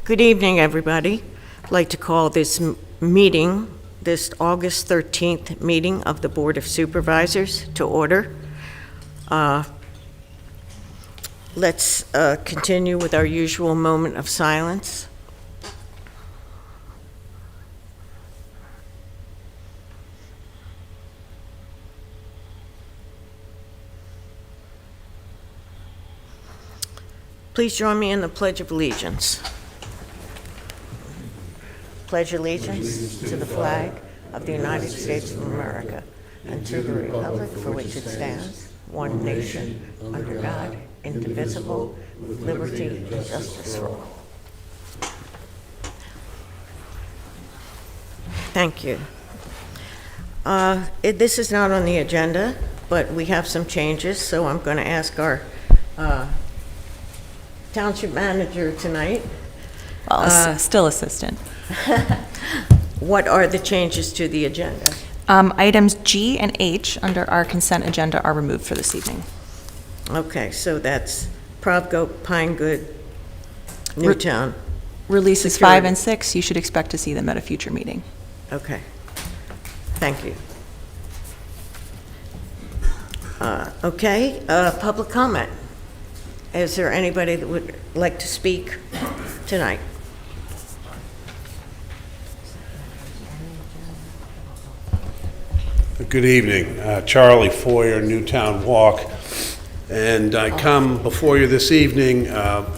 Good evening, everybody. I'd like to call this meeting, this August 13th meeting of the Board of Supervisors to order. Let's continue with our usual moment of silence. Please join me in the Pledge of Allegiance. Pledge allegiance to the flag of the United States of America and to the republic for which it stands, one nation, under God, indivisible, with liberty and justice for all. Thank you. This is not on the agenda, but we have some changes, so I'm going to ask our township manager tonight. Well, still assistant. What are the changes to the agenda? Items G and H under our consent agenda are removed for this evening. Okay, so that's Provgo, Pine Good, Newtown. Releases Security. 5 and 6, you should expect to see them at a future meeting. Okay, thank you. Okay, public comment. Is there anybody that would like to speak tonight? Good evening. Charlie Foyer, Newtown Walk. And I come before you this evening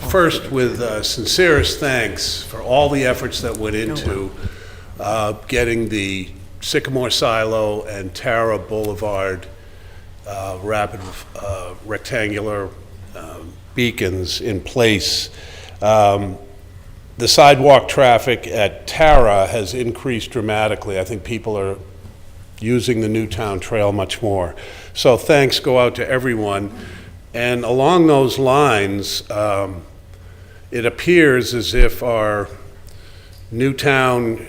first with sincerest thanks for all the efforts that went into getting the Sycamore Silo and Tara Boulevard rapid rectangular beacons in place. The sidewalk traffic at Tara has increased dramatically. I think people are using the Newtown Trail much more. So thanks go out to everyone. And along those lines, it appears as if our Newtown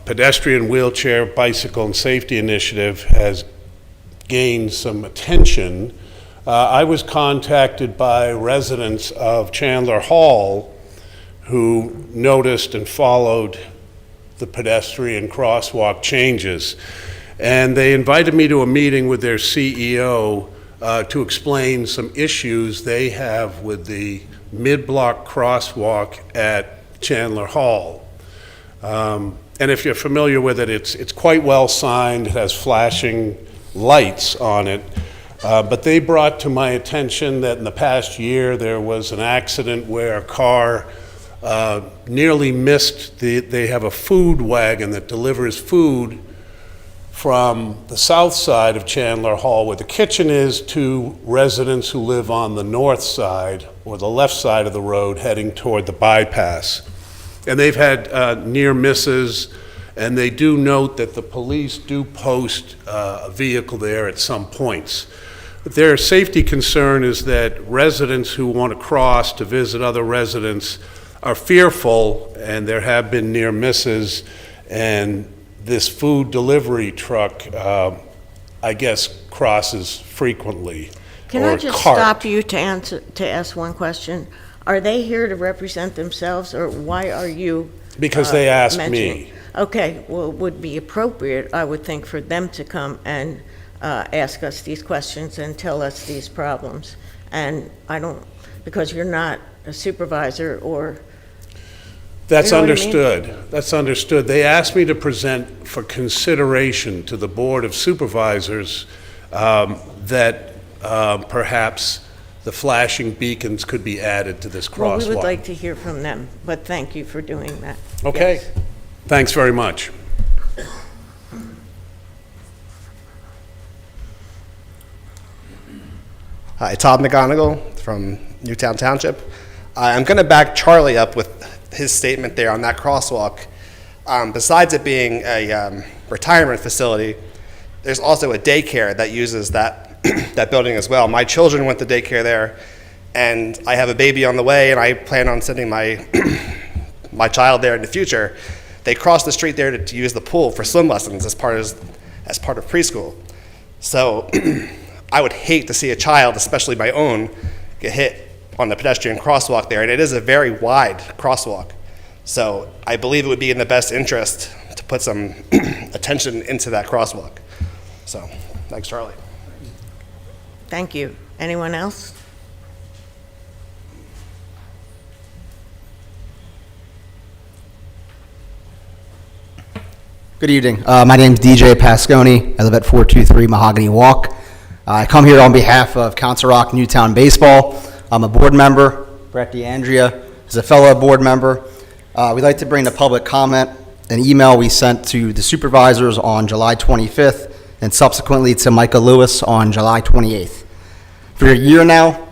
pedestrian, wheelchair, bicycle, and safety initiative has gained some attention. I was contacted by residents of Chandler Hall who noticed and followed the pedestrian crosswalk changes. And they invited me to a meeting with their CEO to explain some issues they have with the mid-block crosswalk at Chandler Hall. And if you're familiar with it, it's quite well signed, it has flashing lights on it. But they brought to my attention that in the past year there was an accident where a car nearly missed they have a food wagon that delivers food from the south side of Chandler Hall, where the kitchen is, to residents who live on the north side or the left side of the road heading toward the bypass. And they've had near misses, and they do note that the police do post a vehicle there at some points. But their safety concern is that residents who want to cross to visit other residents are fearful, and there have been near misses, and this food delivery truck, I guess, crosses frequently. Can I just stop you to ask one question? Are they here to represent themselves, or why are you Because they asked mentioning? me. Okay, well, it would be appropriate, I would think, for them to come and ask us these questions and tell us these problems. And I don't, because you're not a supervisor or... That's You know what I mean? understood. That's understood. They asked me to present for consideration to the Board of Supervisors that perhaps the flashing beacons could be added to this crosswalk. Well, we would like to hear from them, but thank you for doing that. Okay. Yes. Thanks very much. Hi, Todd McGonigal from Newtown Township. I'm going to back Charlie up with his statement there on that crosswalk. Besides it being a retirement facility, there's also a daycare that uses that that building as well. My children went to daycare there, and I have a baby on the way, and I plan on sending my my child there in the future. They cross the street there to use the pool for swim lessons as part of preschool. So I would hate to see a child, especially my own, get hit on the pedestrian crosswalk there, and it is a very wide crosswalk. So I believe it would be in the best interest to put some attention into that crosswalk. So, thanks, Charlie. Thank you. Anyone else? Good evening. My name's DJ Pasconi. I live at 423 Mahogany Walk. I come here on behalf of Council Rock Newtown Baseball. I'm a board member. Brett DeAndrea is a fellow board member. We'd like to bring to public comment an email we sent to the supervisors on July 25th and subsequently to Micah Lewis on July 28th. For a year now,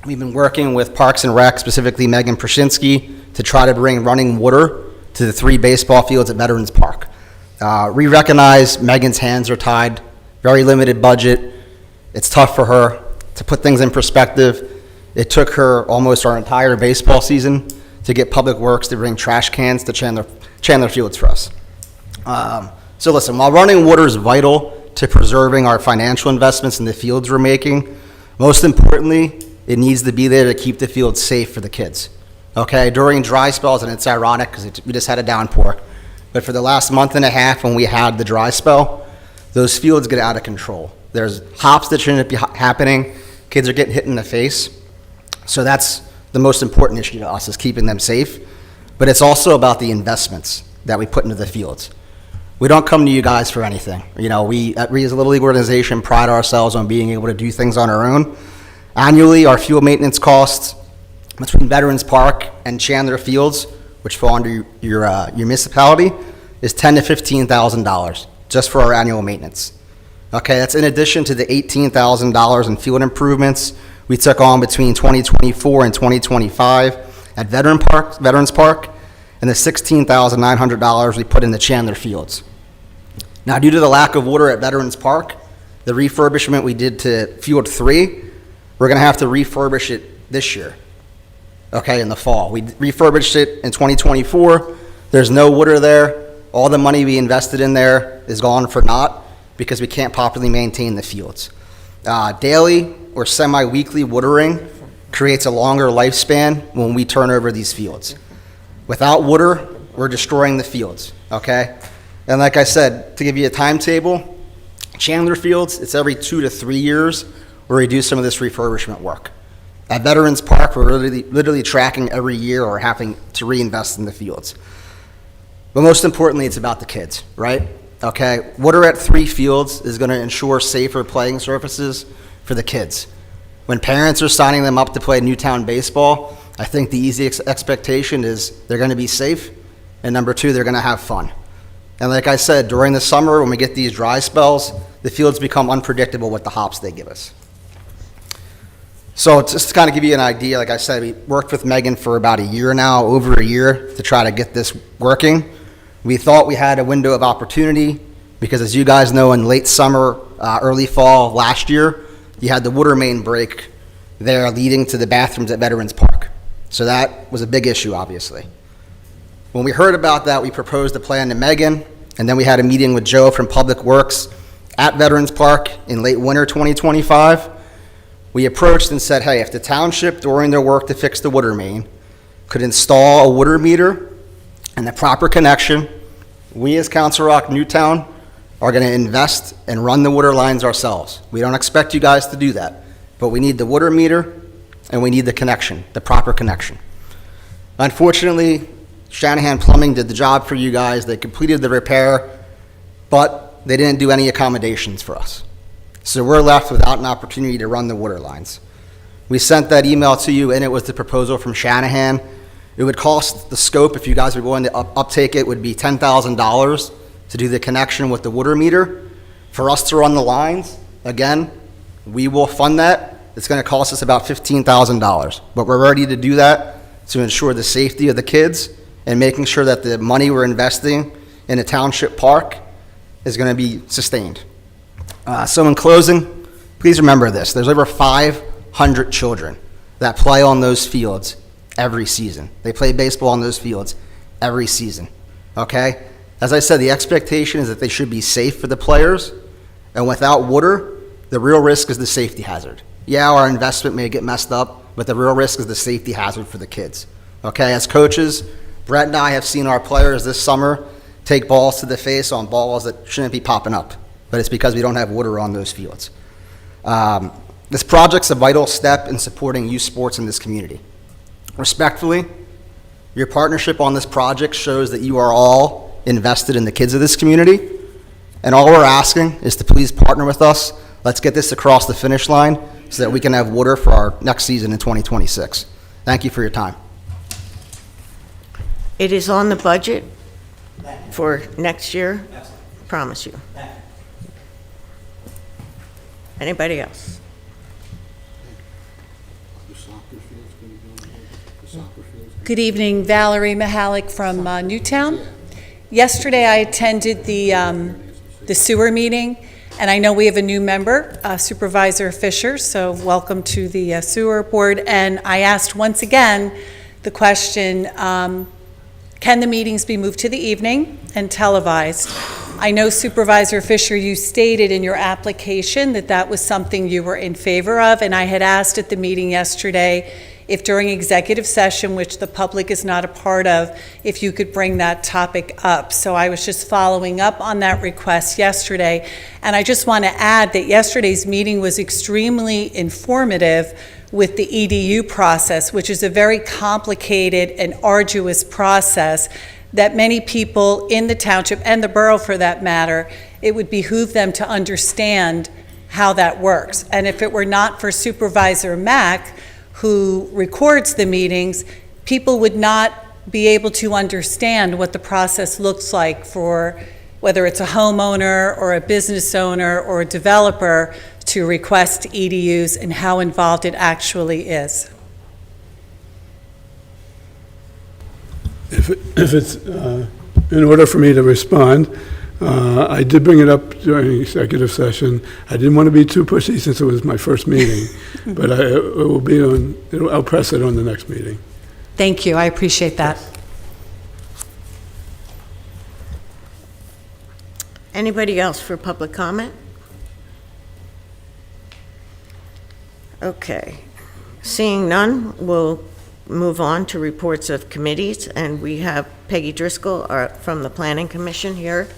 we've been working with Parks and Rec, specifically Megan Prashinsky, to try to bring running water to the 3 baseball fields at Veterans Park. We recognize Megan's hands are tied, very limited budget. It's tough for her. To put things in perspective, it took her almost our entire baseball season to get Public Works to bring trash cans to Chandler Fields for us. So listen, while running water is vital to preserving our financial investments in the fields we're making, most importantly, it needs to be there to keep the fields safe for the kids. Okay, during dry spells, and it's ironic because we just had a downpour, but for the last month and a half when we had the dry spell, those fields get out of control. There's hops that shouldn't be happening. Kids are getting hit in the face. So that's the most important issue to us, is keeping them safe. But it's also about the investments that we put into the fields. We don't come to you guys for anything. You know, we as a Little League organization pride ourselves on being able to do things on our own. Annually, our fuel maintenance costs between Veterans Park and Chandler Fields, which fall under your municipality, is $10,000 to $15,000 just for our annual maintenance. Okay, that's in addition to the $18,000 in field improvements we took on between 2024 and 2025 at Veterans Park, and the $16,900 we put in the Chandler Fields. Now, due to the lack of water at Veterans Park, the refurbishment we did to Field 3, we're going to have to refurbish it this year. Okay, in the fall. We refurbished it in 2024. There's no water there. All the money we invested in there is gone for naught because we can't properly maintain the fields. Daily or semi-weekly watering creates a longer lifespan when we turn over these fields. Without water, we're destroying the fields, okay? And like I said, to give you a timetable, Chandler Fields, it's every 2 to 3 years where we do some of this refurbishment work. At Veterans Park, we're literally tracking every year or having to reinvest in the fields. But most importantly, it's about the kids, right? Okay, water at 3 fields is going to ensure safer playing surfaces for the kids. When parents are signing them up to play Newtown baseball, I think the easy expectation is they're going to be safe, and number 2, they're going to have fun. And like I said, during the summer when we get these dry spells, the fields become unpredictable with the hops they give us. So just to kind of give you an idea, like I said, we worked with Megan for about a year now, over a year, to try to get this working. We thought we had a window of opportunity because, as you guys know, in late summer, early fall last year, you had the water main break there leading to the bathrooms at Veterans Park. So that was a big issue, obviously. When we heard about that, we proposed a plan to Megan, and then we had a meeting with Joe from Public Works at Veterans Park in late winter 2025. We approached and said, hey, if the township, during their work to fix the water main, could install a water meter and the proper connection, we as Council Rock Newtown are going to invest and run the water lines ourselves. We don't expect you guys to do that, but we need the water meter and we need the connection, the proper connection. Unfortunately, Shanahan Plumbing did the job for you guys. They completed the repair, but they didn't do any accommodations for us. So we're left without an opportunity to run the water lines. We sent that email to you, and it was the proposal from Shanahan. It would cost, the scope, if you guys were going to uptake it, would be $10,000 to do the connection with the water meter. For us to run the lines, again, we will fund that. It's going to cost us about $15,000, but we're ready to do that to ensure the safety of the kids and making sure that the money we're investing in a township park is going to be sustained. So in closing, please remember this. There's over 500 children that play on those fields every season. They play baseball on those fields every season, okay? As I said, the expectation is that they should be safe for the players, and without water, the real risk is the safety hazard. Yeah, our investment may get messed up, but the real risk is the safety hazard for the kids, okay? As coaches, Brett and I have seen our players this summer take balls to the face on balls that shouldn't be popping up, but it's because we don't have water on those fields. This project's a vital step in supporting youth sports in this community. Respectfully, your partnership on this project shows that you are all invested in the kids of this community, and all we're asking is to please partner with us. Let's get this across the finish line so that we can have water for our next season in 2026. Thank you for your time. It is on the budget for next year, promise you. Anybody else? Good evening, Valerie Mahalik from Newtown. Yesterday, I attended the sewer meeting, and I know we have a new member, Supervisor Fisher, so welcome to the sewer board. And I asked once again the question, can the meetings be moved to the evening and televised? I know Supervisor Fisher, you stated in your application that that was something you were in favor of, and I had asked at the meeting yesterday if during executive session, which the public is not a part of, if you could bring that topic up. So I was just following up on that request yesterday. And I just want to add that yesterday's meeting was extremely informative with the EDU process, which is a very complicated and arduous process that many people in the township and the borough for that matter, it would behoove them to understand how that works. And if it were not for Supervisor Mack, who records the meetings, people would not be able to understand what the process looks like for whether it's a homeowner or a business owner or a developer to request EDUs and how involved it actually is. If it's in order for me to respond, I did bring it up during executive session. I didn't want to be too pushy since it was my first meeting, but I'll press it on the next meeting. Thank you, I appreciate that. Anybody else for public comment? Okay. Seeing none, we'll move on to reports of committees, and we have Peggy Driscoll from the Planning Commission here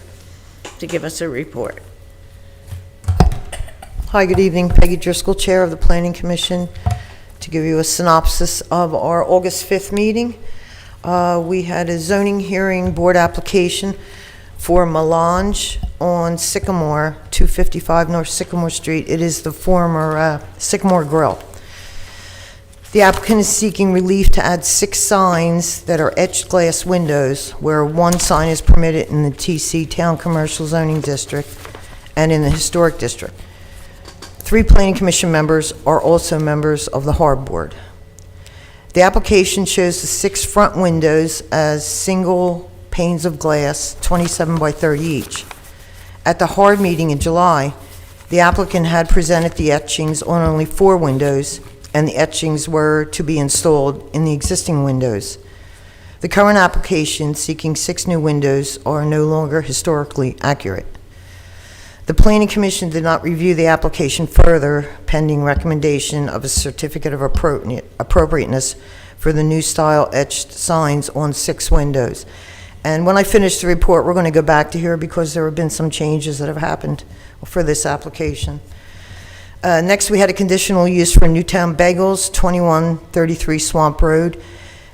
to give us a report. Hi, good evening. Peggy Driscoll, Chair of the Planning Commission. To give you a synopsis of our August 5th meeting, we had a zoning hearing board application for Melange on Sycamore, 255 North Sycamore Street. It is the former Sycamore Grill. The applicant is seeking relief to add 6 signs that are etched glass windows, where 1 sign is permitted in the TC Town Commercial Zoning District and in the Historic District. 3 Planning Commission members are also members of the Harbor Board. The application shows the 6 front windows as single panes of glass, 27 by 30 each. At the HARD meeting in July, the applicant had presented the etchings on only 4 windows, and the etchings were to be installed in the existing windows. The current application seeking 6 new windows are no longer historically accurate. The Planning Commission did not review the application further, pending recommendation of a certificate of appropriateness for the new style etched signs on 6 windows. And when I finish the report, we're going to go back to here because there have been some changes that have happened for this application. Next, we had a conditional use for Newtown Bagels, 2133 Swamp Road.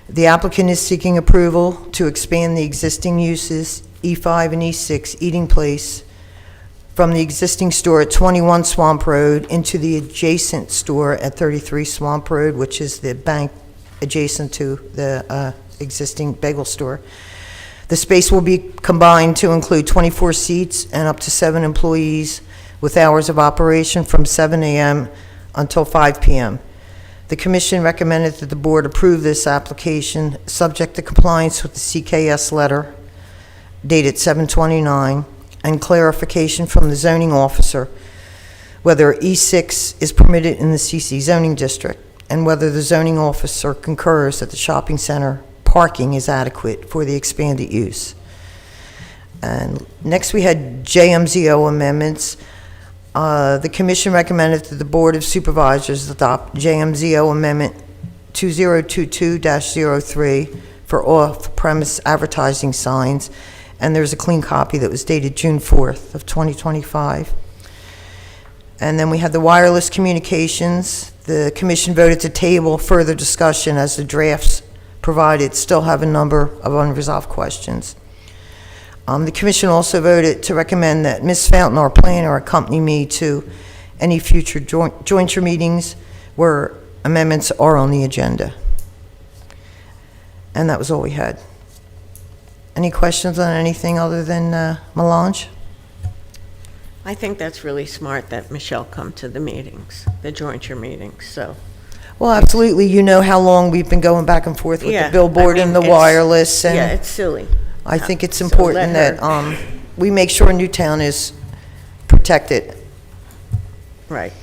The applicant is seeking approval to expand the existing uses, E5 and E6 eating place, from the existing store at 21 Swamp Road into the adjacent store at 33 Swamp Road, which is the bank adjacent to the existing bagel store. The space will be combined to include 24 seats and up to 7 employees, with hours of operation from 7 a.m. until 5 p.m. The Commission recommended that the Board approve this application subject to compliance with the CKS letter dated 7/29 and clarification from the zoning officer whether E6 is permitted in the CC zoning district and whether the zoning officer concurs that the shopping center parking is adequate for the expanded use. And next we had JMZO amendments. The Commission recommended that the Board of Supervisors adopt JMZO Amendment 2022-03 for off-premise advertising signs, and there's a clean copy that was dated June 4th of 2025. And then we had the wireless communications. The commission voted to table further discussion as the drafts provided still have a number of unresolved questions. The commission also voted to recommend that Ms. Fountain, our planner, accompany me to any future jointure meetings where amendments are on the agenda. And that was all we had. Any questions on anything other than Melange? I think that's really smart that Michelle come to the meetings, the jointure meetings, so. Well, absolutely. You know how long we've been going back and forth with Yeah, the billboard I and mean, the it's- wireless, Yeah, and it's silly. I think it's So important let that her- we make sure Newtown is protected. Right.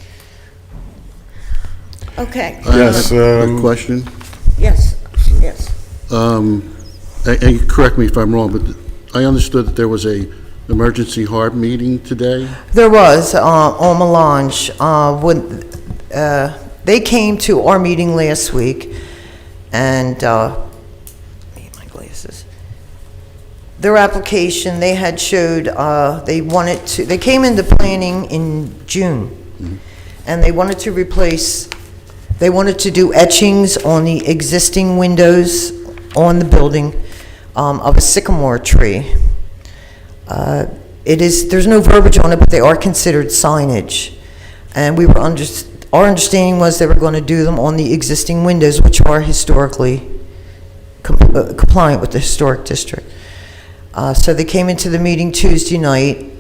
Okay. Yes, a question. Yes, yes. And correct me if I'm wrong, but I understood that there was a emergency HARB meeting today? There was, on Melange, when, they came to our meeting last week, and, need my glasses. Their application, they had showed, they came into planning in June, and they wanted to they wanted to do etchings on the existing windows on the building, of a sycamore tree. There's no verbiage on it, but they are considered signage. And our understanding was they were going to do them on the existing windows, which are historically compliant with the historic district. So they came into the meeting Tuesday night.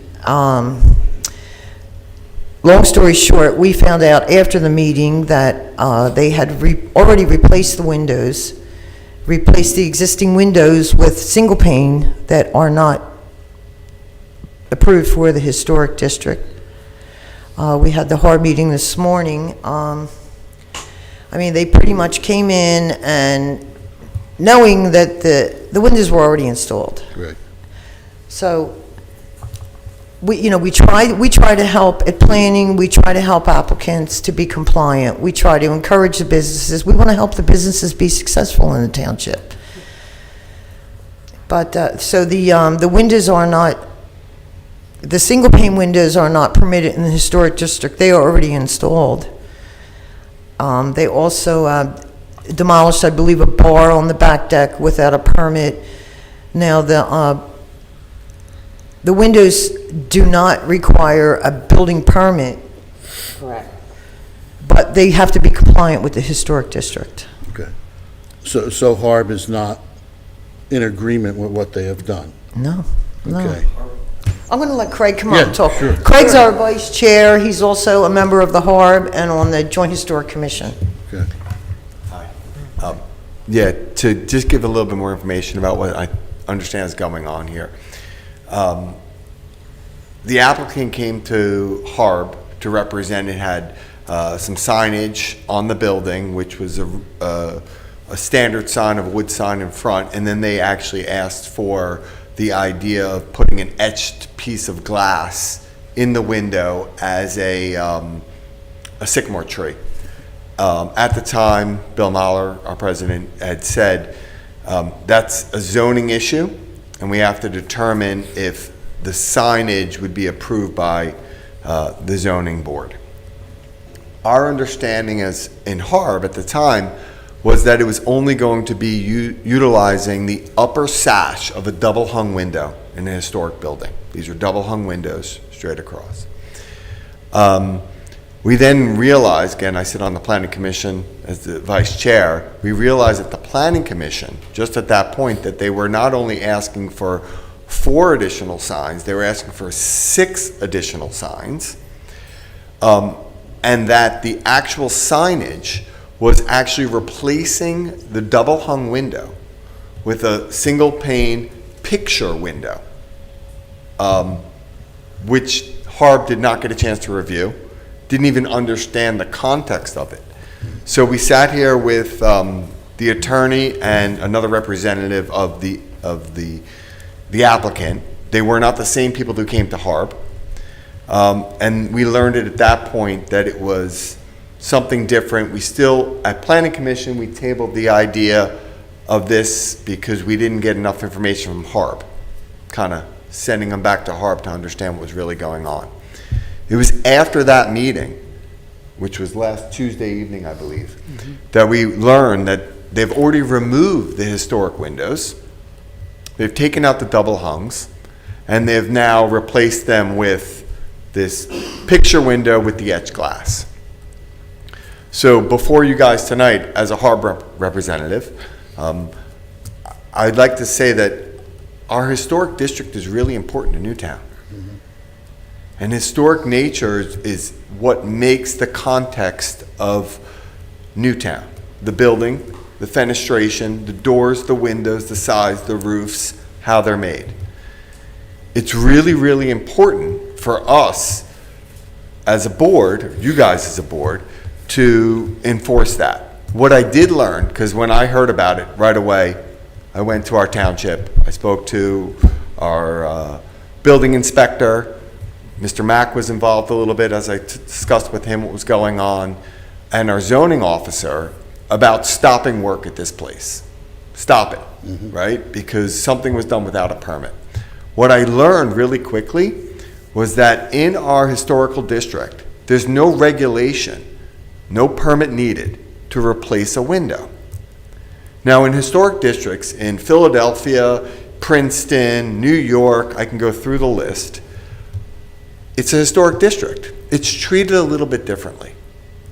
Long story short, we found out after the meeting that they had already replaced the windows, replaced the existing windows with single pane that are not approved for the historic district. We had the HARB meeting this morning. They pretty much came in and knowing that the windows were already installed. Right. So we try to help at planning. We try to help applicants to be compliant. We try to encourage the businesses. We want to help the businesses be successful in the township. But so the windows are not. The single pane windows are not permitted in the historic district. They are already installed. They also demolished, I believe, a bar on the back deck without a permit. Now, the windows do not require a building permit. Correct. But they have to be compliant with the historic district. Okay. So HARB is not in agreement with what they have done? No. Okay. I'm going to let Craig come up and Yeah, talk. sure. Craig's our vice chair. He's also a member of the HARB and on the Joint Historic Commission. Okay. Yeah, to just give a little bit more information about what I understand is going on here. The applicant came to HARB to represent, it had some signage on the building, which was a standard sign of a wood sign in front, and then they actually asked for the idea of putting an etched piece of glass in the window as a sycamore tree. At the time, Bill Mahler, our president, had said that's a zoning issue, and we have to determine if the signage would be approved by the zoning board. Our understanding as in HARB at the time was that it was only going to be utilizing the upper sash of a double hung window in a historic building. These are double hung windows straight across. We then realized, again, I sit on the planning commission as the vice chair, we realized at the planning commission, just at that point, that they were not only asking for 4 additional signs, they were asking for 6 additional signs, and that the actual signage was actually replacing the double hung window with a single pane picture window, which HARB did not get a chance to review, didn't even understand the context of it. So we sat here with the attorney and another representative of the applicant. They were not the same people who came to HARB. And we learned at that point that it was something different. We still, at Planning Commission, we tabled the idea of this because we didn't get enough information from Harb, kind of sending them back to Harb to understand what was really going on. It was after that meeting, which was last Tuesday evening, I believe, that we learned that they've already removed the historic windows, they've taken out the double hungs, and they've now replaced them with this picture window with the etched glass. So before you guys tonight, as a Harb representative, I'd like to say that our historic district is really important to Newtown. And historic nature is what makes the context of Newtown. The building, the fenestration, the doors, the windows, the size, the roofs, how they're made. It's really, really important for us as a board, you guys as a board, to enforce that. What I did learn, because when I heard about it right away, I went to our township, I spoke to our building inspector, Mr. Mack was involved a little bit as I discussed with him what was going on, and our zoning officer about stopping work at this place. Stop it, right? Because something was done without a permit. What I learned really quickly was that in our historical district, there's no regulation, no permit needed to replace a window. Now in historic districts in Philadelphia, Princeton, New York, I can go through the list, it's a historic district. It's treated a little bit differently.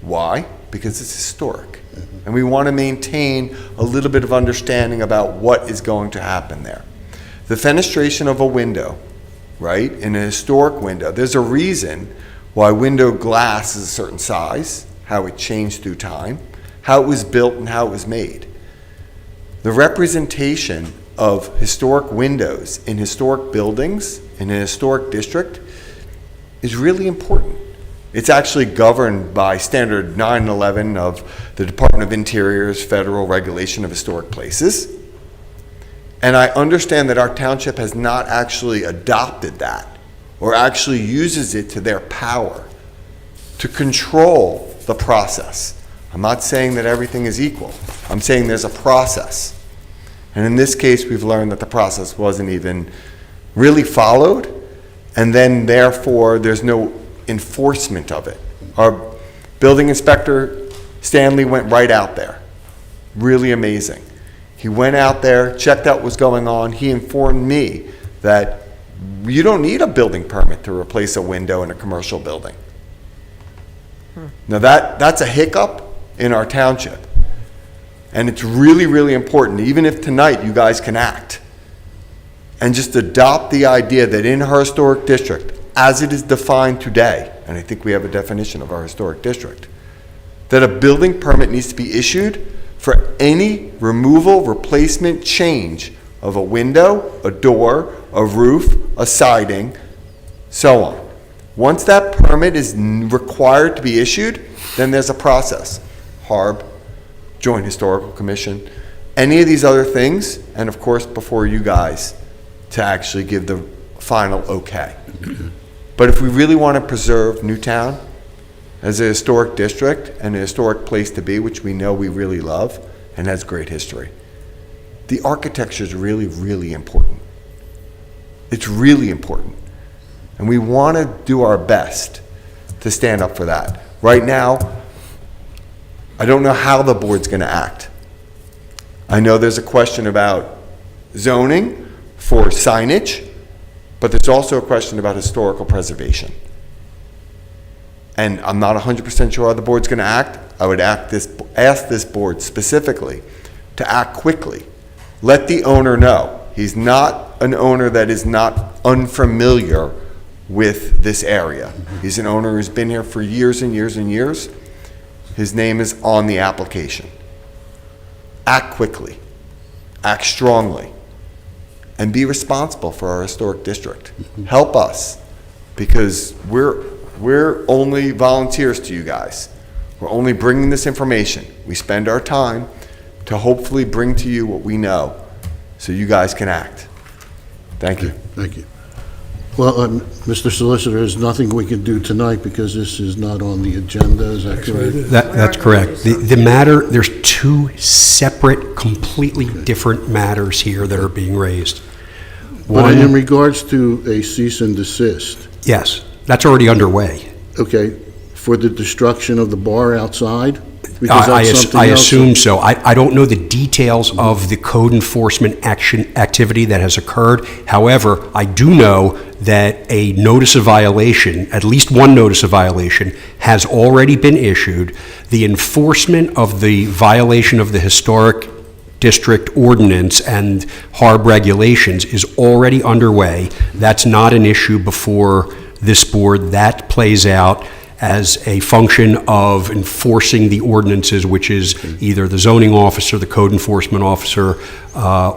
Why? Because it's historic. And we want to maintain a little bit of understanding about what is going to happen there. The fenestration of a window, right, in a historic window, there's a reason why window glass is a certain size, how it changed through time, how it was built and how it was made. The representation of historic windows in historic buildings in a historic district is really important. It's actually governed by Standard 911 of the Department of Interior's Federal Regulation of Historic Places. And I understand that our township has not actually adopted that or actually uses it to their power to control the process. I'm not saying that everything is equal. I'm saying there's a process. And in this case, we've learned that the process wasn't even really followed, and then therefore there's no enforcement of it. Our building inspector, Stanley, went right out there. Really amazing. He went out there, checked out what was going on. He informed me that you don't need a building permit to replace a window in a commercial building. Now that's a hiccup in our township. And it's really, really important, even if tonight you guys can act and just adopt the idea that in our historic district, as it is defined today, and I think we have a definition of our historic district, that a building permit needs to be issued for any removal, replacement, change of a window, a door, a roof, a siding, so on. Once that permit is required to be issued, then there's a process. Harb, Joint Historical Commission, any of these other things, and of course before you guys to actually give the final okay. But if we really want to preserve Newtown as a historic district and a historic place to be, which we know we really love and has great history, the architecture is really, really important. It's really important. And we want to do our best to stand up for that. Right now, I don't know how the board's going to act. I know there's a question about zoning for signage, but there's also a question about historical preservation. And I'm not 100% sure how the board's going to act. I would ask this board specifically to act quickly. Let the owner know. He's not an owner that is not unfamiliar with this area. He's an owner who's been here for years and years and years. His name is on the application. Act quickly, act strongly, and be responsible for our historic district. Help us, because we're only volunteers to you guys. We're only bringing this information. We spend our time to hopefully bring to you what we know so you guys can act. Thank you. Thank you. Well, Mr. Solicitor, there's nothing we can do tonight because this is not on the agenda, is that correct? That's correct. The matter, there's two separate, completely different matters here that are being raised. But in One, regards to a cease and desist, yes, that's already underway. okay, for the destruction of the bar outside? Because I that's something else. assume so. I don't know the details of the code enforcement activity that has occurred. However, I do know that a notice of violation, at least one notice of violation, has already been issued. The enforcement of the violation of the historic district ordinance and HARB regulations is already underway. That's not an issue before this board. That plays out as a function of enforcing the ordinances, which is either the zoning officer, the code enforcement officer,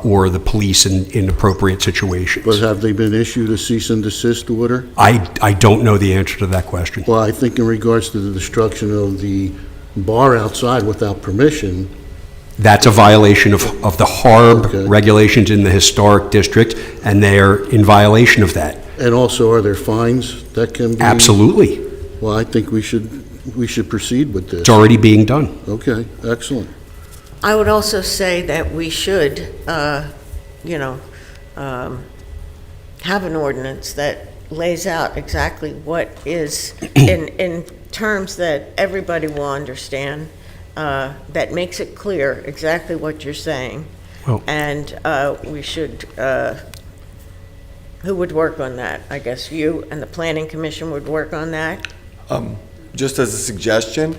or the police in appropriate situations. But have they been issued a cease and desist order? I don't know the answer to that question. Well, I think in regards to the destruction of the bar outside without permission, That's a violation of the HARB Okay. regulations in the historic district, and they're in violation of that. and also are there fines that can be? Absolutely. Well, I think we should proceed with this. It's already being done. Okay, excellent. I would also say that we should, have an ordinance that lays out exactly what is, in terms that everybody will understand, that makes it clear exactly what you're saying. Well- And we should, who would work on that? I guess you and the Planning Commission would work on that? Just as a suggestion,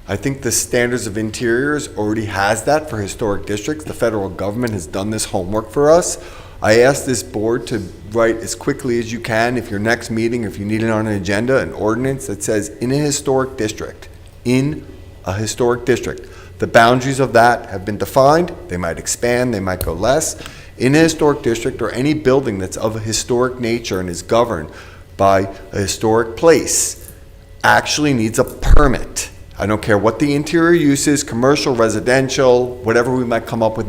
I think the Standards of Interiors already has that for historic districts. The federal government has done this homework for us. I ask this board to write as quickly as you can, if your next meeting, if you need it on an agenda, an ordinance that says in a historic district, the boundaries of that have been defined. They might expand, they might go less. In a historic district, or any building that's of a historic nature and is governed by a historic place, actually needs a permit. I don't care what the interior use is, commercial, residential, whatever we might come up with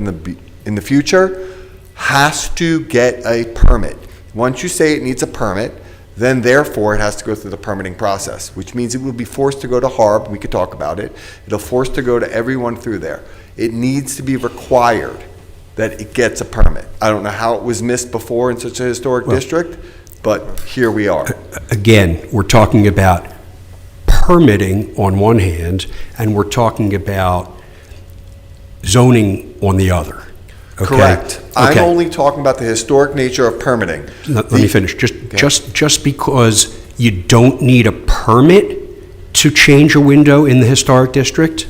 in the future, has to get a permit. Once you say it needs a permit, then therefore it has to go through the permitting process, which means it will be forced to go to HARB. We could talk about it. It'll force to go to everyone through there. It needs to be required that it gets a permit. I don't know how it was missed before in such a historic district, but here we are. Again, we're talking about permitting on one hand, and we're talking about zoning on the other. Okay? Correct. I'm Okay. only talking about the historic nature of permitting. Let me finish. Just because you don't need a permit to change a window in the historic district,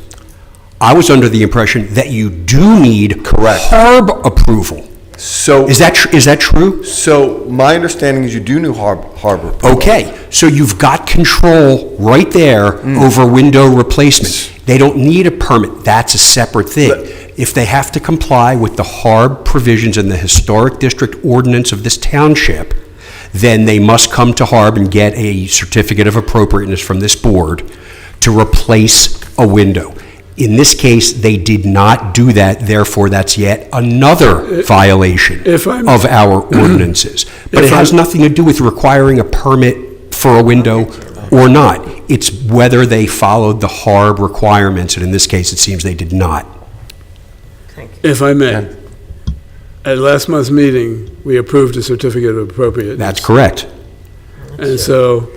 I was under the impression that you do need HARB approval. So Is that true? So my understanding is you do need harbor. Okay, so you've got control right there over window replacement. They don't need a permit. That's a separate thing. If they have to comply with the HARB provisions in the historic district ordinance of this township, then they must come to HARB and get a certificate of appropriateness from this board to replace a window. In this case, they did not do that, therefore that's yet another violation of our ordinances. But it has nothing to do with requiring a permit for a window or not. It's whether they followed the HARB requirements, and in this case, it seems they did not. If I may, at last month's meeting, we approved a certificate of appropriateness. That's correct. And so,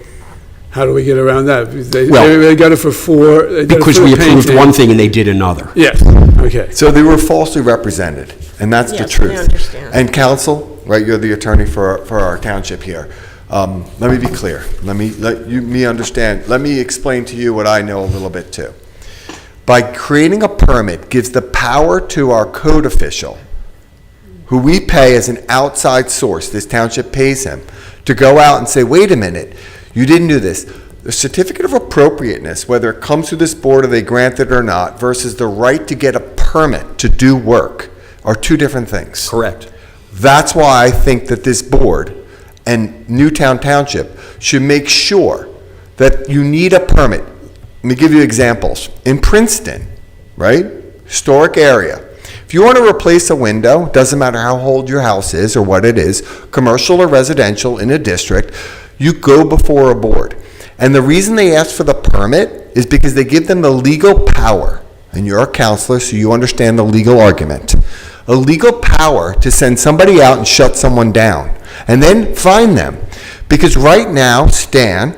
how do we get around that? Well, They got it for four. They got it Because for we the approved painting. one thing and they did another. Yes, okay. So they were falsely represented, and that's the Yes, truth. we understand. And counsel, right, you're the attorney for our township here. Let me be clear. Let me understand. Let me explain to you what I know a little bit too. By creating a permit gives the power to our code official, who we pay as an outside source, this township pays him, to go out and say, wait a minute, you didn't do this. The certificate of appropriateness, whether it comes through this board or they grant it or not, versus the right to get a permit to do work, are two different things. Correct. That's why I think that this board and Newtown Township should make sure that you need a permit. Let me give you examples. In Princeton, right, historic area, If you want to replace a window, doesn't matter how old your house is or what it is, commercial or residential in a district, you go before a board. And the reason they ask for the permit is because they give them the legal power, and you're a counselor, so you understand the legal argument, a legal power to send somebody out and shut someone down, and then fine them. Because right now, Stan,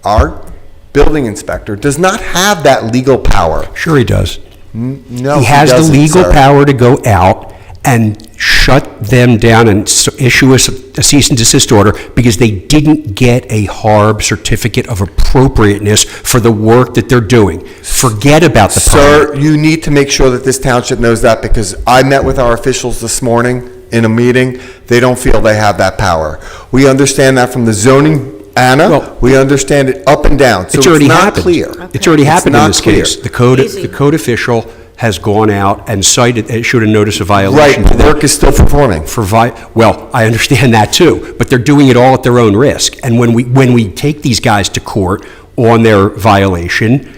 our building inspector, does not have that legal power. Sure he does. No, He has the doesn't, legal sir. power to go out and shut them down and issue a cease and desist order because they didn't get a HARB certificate of appropriateness for the work that they're doing. Forget about the Sir, permit. you need to make sure that this township knows that, because I met with our officials this morning in a meeting. They don't feel they have that power. We understand that from the zoning, Anna. Well, We understand it up and down. So It's already not happened. clear. It's already happened in not this clear. case. The Easy. code official has gone out and issued a notice of Right, violation to the them. work is still performing. Well, I understand that too, but they're doing it all at their own risk. And when we take these guys to court on their violation,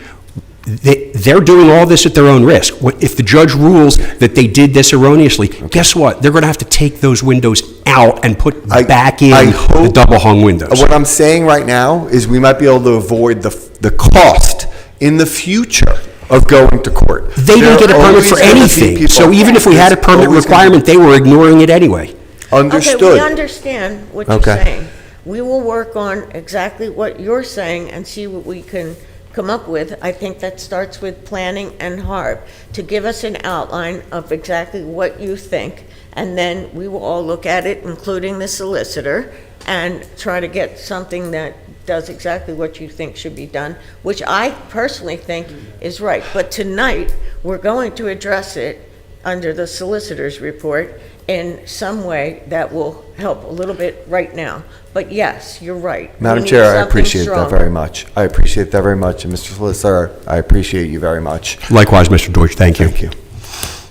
they're doing all this at their own risk. If the judge rules that they did this erroneously, guess what? They're going to have to take those windows out and put back in the double-hung windows. What I'm saying right now is we might be able to avoid the cost in the future of going to court. They didn't get a permit for anything, so even if we had a permit requirement, they were ignoring it anyway. Understood. Okay, we understand what you're Okay. saying. We will work on exactly what you're saying and see what we can come up with. I think that starts with planning and HARB, to give us an outline of exactly what you think, and then we will all look at it, including the solicitor, and try to get something that does exactly what you think should be done, which I personally think is right. But tonight, we're going to address it under the solicitor's report in some way that will help a little bit right now. But yes, you're right. We Madam need Chair, I something appreciate that stronger. very much. I appreciate that very much. And Mr. Solicitor, I appreciate you very much. Likewise, Mr. Deutsch, thank you. Thank you.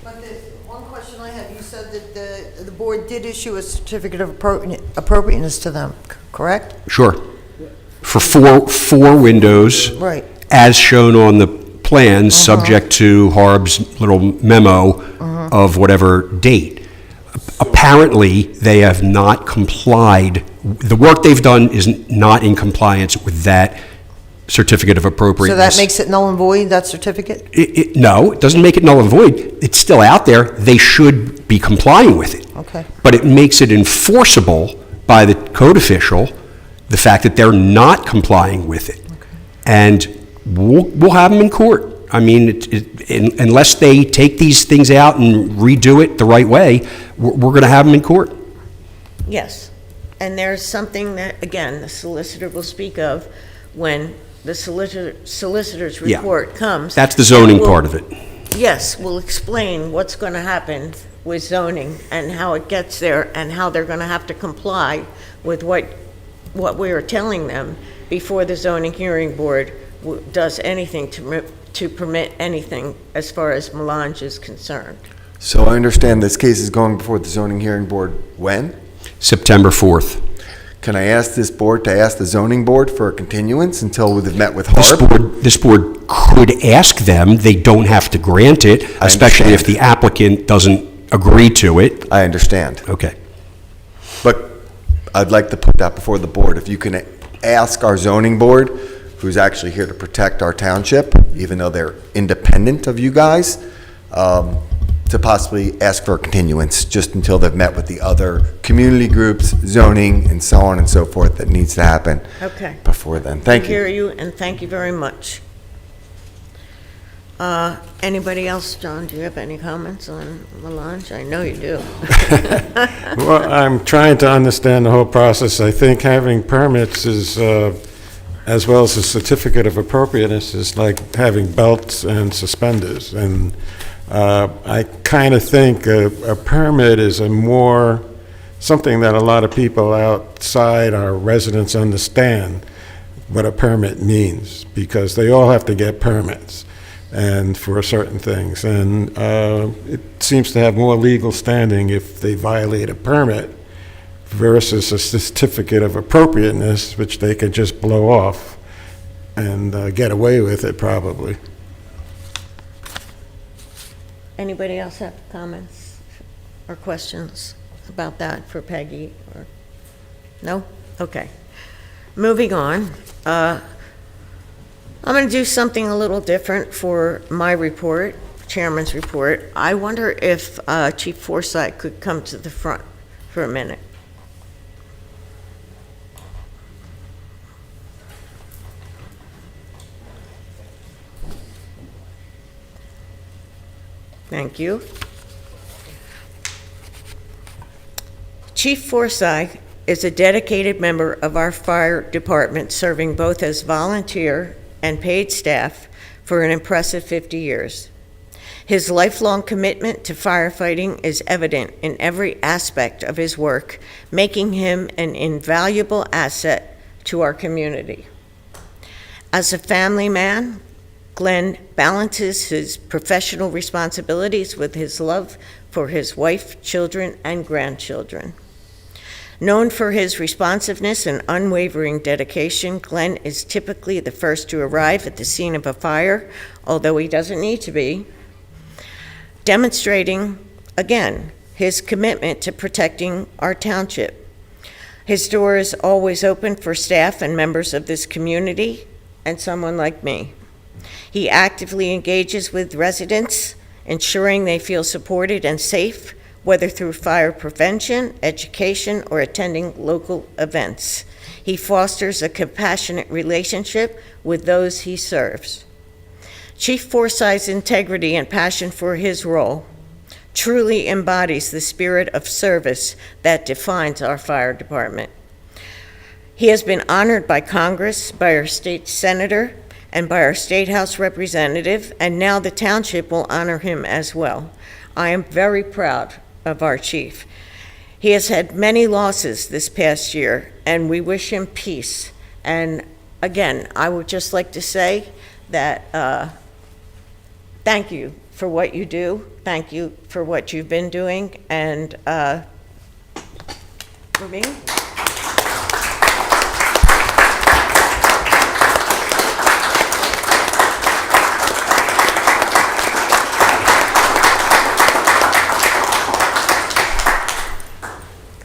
But the one question I have, you said that the board did issue a certificate of appropriateness to them, correct? Sure. For four windows. Right. As shown on the plans, subject to Harb's little memo of whatever date. Apparently, they have not complied. The work they've done is not in compliance with that certificate of So appropriateness. that makes it null and void, that certificate? No, it doesn't make it null and void. It's still out there. They should be complying with it. Okay. But it makes it enforceable by the code official, the fact that they're not complying with it. And we'll have them in court. I mean, unless they take these things out and redo it the right way, we're going to have them in court. Yes, and there's something that, again, the solicitor will speak of when the solicitor's Yeah. report comes. That's the zoning We'll- part of it. Yes, we'll explain what's going to happen with zoning and how it gets there and how they're going to have to comply with what we are telling them before the zoning hearing board does anything to permit anything as far as melange is concerned. So I understand this case is going before the zoning hearing board when? September 4th. Can I ask this board to ask the zoning board for a continuance until we've met with HARB? This board could ask them. They don't have to grant it, I especially if understand. the applicant doesn't agree to it. I understand. Okay. But I'd like to put that before the board. If you can ask our zoning board, who's actually here to protect our township, even though they're independent of you guys, to possibly ask for a continuance just until they've met with the other community groups, zoning, and so on and so forth that needs to happen Okay. before then. Thank I hear you. you, and thank you very much. Anybody else? John, do you have any comments on melange? I know you do. Well, I'm trying to understand the whole process. I think having permits is, as well as a certificate of appropriateness, is like having belts and suspenders. And I kind of think a permit is something that a lot of people outside our residents understand what a permit means, because they all have to get permits and for certain things. And it seems to have more legal standing if they violate a permit versus a certificate of appropriateness, which they could just blow off and get away with it probably. Anybody else have comments or questions about that for Peggy? Or no? Okay. Moving on. I'm going to do something a little different for my report, Chairman's report. I wonder if Chief Forsythe could come to the front for a minute. Thank you. Chief Forsythe is a dedicated member of our fire department, serving both as volunteer and paid staff for an impressive 50 years. His lifelong commitment to firefighting is evident in every aspect of his work, making him an invaluable asset to our community. As a family man, Glenn balances his professional responsibilities with his love for his wife, children, and grandchildren. Known for his responsiveness and unwavering dedication, Glenn is typically the first to arrive at the scene of a fire, although he doesn't need to be, demonstrating, again, his commitment to protecting our township. His door is always open for staff and members of this community, and someone like me. He actively engages with residents, ensuring they feel supported and safe, whether through fire prevention, education, or attending local events. He fosters a compassionate relationship with those he serves. Chief Forsythe's integrity and passion for his role truly embodies the spirit of service that defines our fire department. He has been honored by Congress, by our state senator, and by our State House representative, and now the township will honor him as well. I am very proud of our chief. He has had many losses this past year, and we wish him peace. And again, I would just like to say that thank you for what you do. Thank you for what you've been doing, and for me.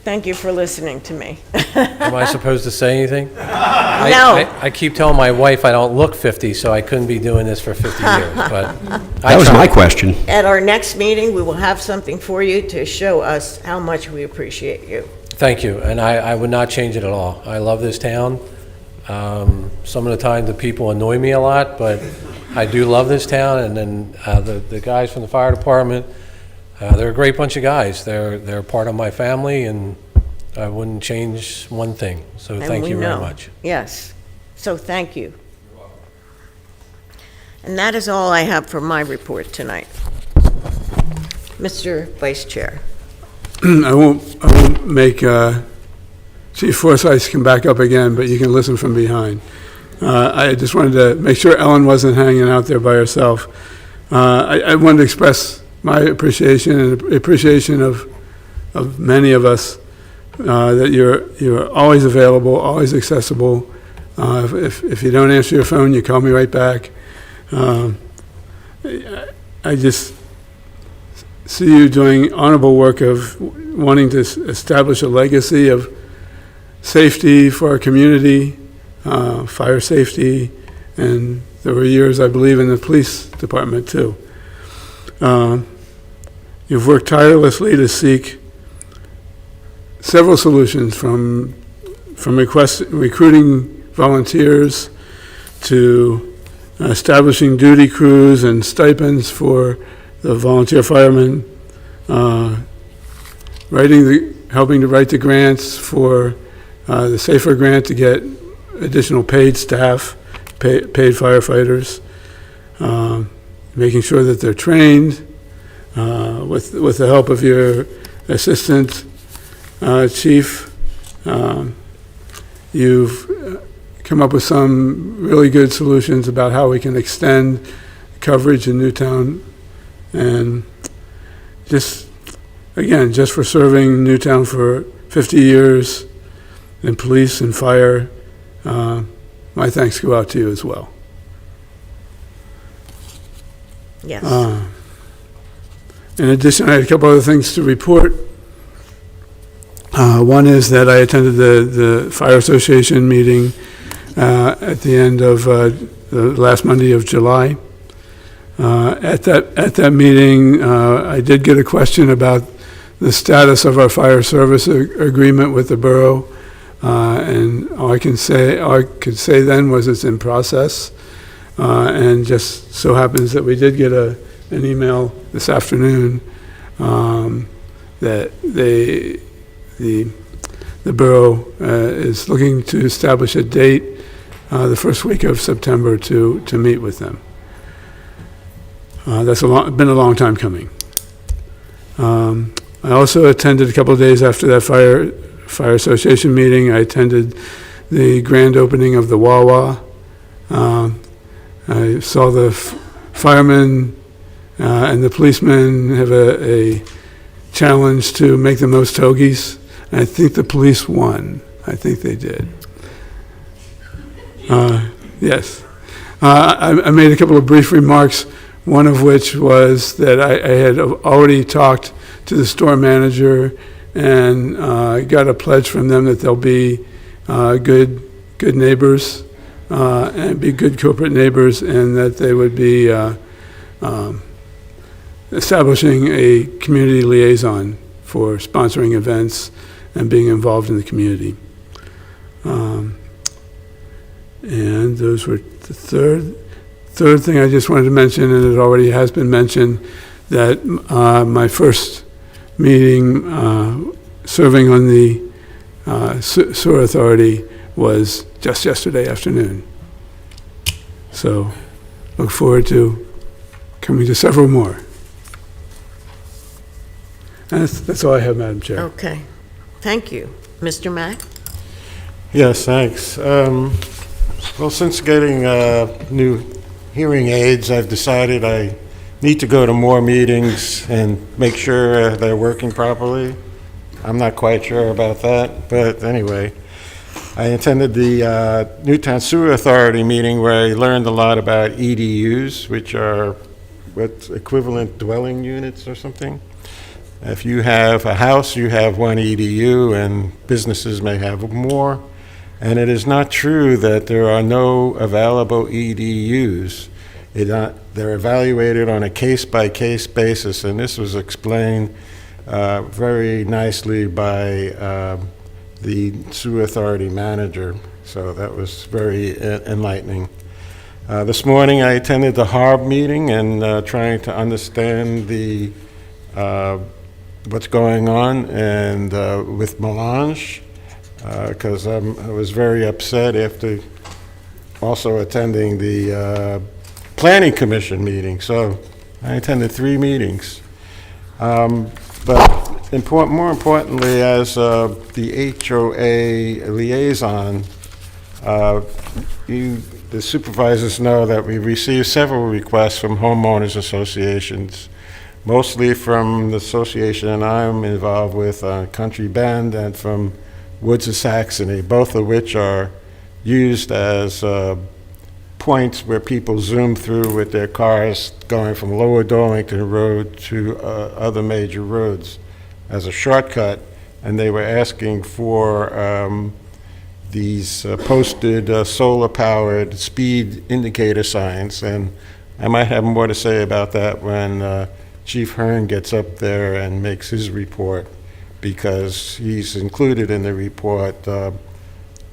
Thank you for listening to me. Am I supposed to say anything? No. I keep telling my wife I don't look 50, so I couldn't be doing this for 50 years, but That was my question. At our next meeting, we will have something for you to show us how much we appreciate you. Thank you, and I would not change it at all. I love this town. Some of the time the people annoy me a lot, but I do love this town, and then the guys from the fire department, they're a great bunch of guys. They're part of my family, and I wouldn't change one thing. So And thank we you very know. much. Yes, so thank you. And that is all I have for my report tonight. Mr. Vice Chair. I won't make Chief Forsythe come back up again, but you can listen from behind. I just wanted to make sure Ellen wasn't hanging out there by herself. I wanted to express my appreciation and appreciation of many of us, that you're always available, always accessible. If you don't answer your phone, you call me right back. I just see you doing honorable work of wanting to establish a legacy of safety for our community, fire safety, and there were years, I believe, in the police department too. You've worked tirelessly to seek several solutions from recruiting volunteers to establishing duty crews and stipends for the volunteer firemen, helping to write the grants for the SAFER grant to get additional paid staff, paid firefighters, making sure that they're trained, with the help of your assistant chief. You've come up with some really good solutions about how we can extend coverage in Newtown, and just for serving Newtown for 50 years in police and fire, my thanks go out to you as well. Yes. In addition, I had a couple other things to report. One is that I attended the Fire Association meeting at the end of the last Monday of July. At that meeting, I did get a question about the status of our fire service agreement with the borough, and all I could say then was it's in process, and just so happens that we did get an email this afternoon that the borough is looking to establish a date the first week of September to meet with them. That's been a long time coming. I also attended a couple of days after that Fire Association meeting. I attended the grand opening of the Wawa. I saw the firemen and the policemen have a challenge to make the most togies. And I think the police won. I think they did. Yes. I made a couple of brief remarks, one of which was that I had already talked to the store manager and got a pledge from them that they'll be good neighbors and be good corporate neighbors, and that they would be establishing a community liaison for sponsoring events and being involved in the community. And those were the third thing I just wanted to mention, and it already has been mentioned, that my first meeting serving on the sewer authority was just yesterday afternoon. So look forward to coming to several more. And that's all I have, Madam Chair. Okay. Thank you. Mr. Mack? Yes, thanks. Well, since getting new hearing aids, I've decided I need to go to more meetings and make sure they're working properly. I'm not quite sure about that, but anyway, I attended the Newtown Sewer Authority meeting where I learned a lot about EDUs, which are what equivalent dwelling units or something. If you have a house, you have one EDU, and businesses may have more. And it is not true that there are no available EDUs. They're evaluated on a case-by-case basis, and this was explained very nicely by the sewer authority manager, so that was very enlightening. This morning I attended the HARB meeting and trying to understand the what's going on and with Melange, because I was very upset after also attending the Planning Commission meeting. So I attended 3 meetings. But more importantly, as the HOA liaison, the supervisors know that we received several requests from homeowners associations, mostly from the association I'm involved with, Country Bend, and from Woods of Saxony, both of which are used as points where people zoom through with their cars going from Lower Darlington Road to other major roads as a shortcut, and they were asking for these posted solar-powered speed indicator signs, and I might have more to say about that when Chief Hearn gets up there and makes his report, because he's included in the report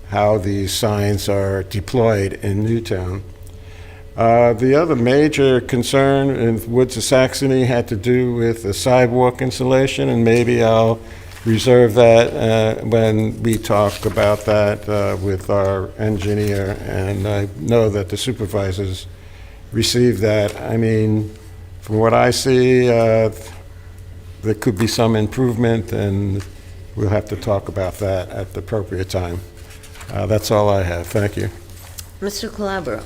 how these signs are deployed in Newtown. The other major concern in Woods of Saxony had to do with the sidewalk insulation, and maybe I'll reserve that when we talk about that with our engineer, and I know that the supervisors received that. I mean, from what I see, there could be some improvement, and we'll have to talk about that at the appropriate time. That's all I have. Thank you. Mr. Calabro?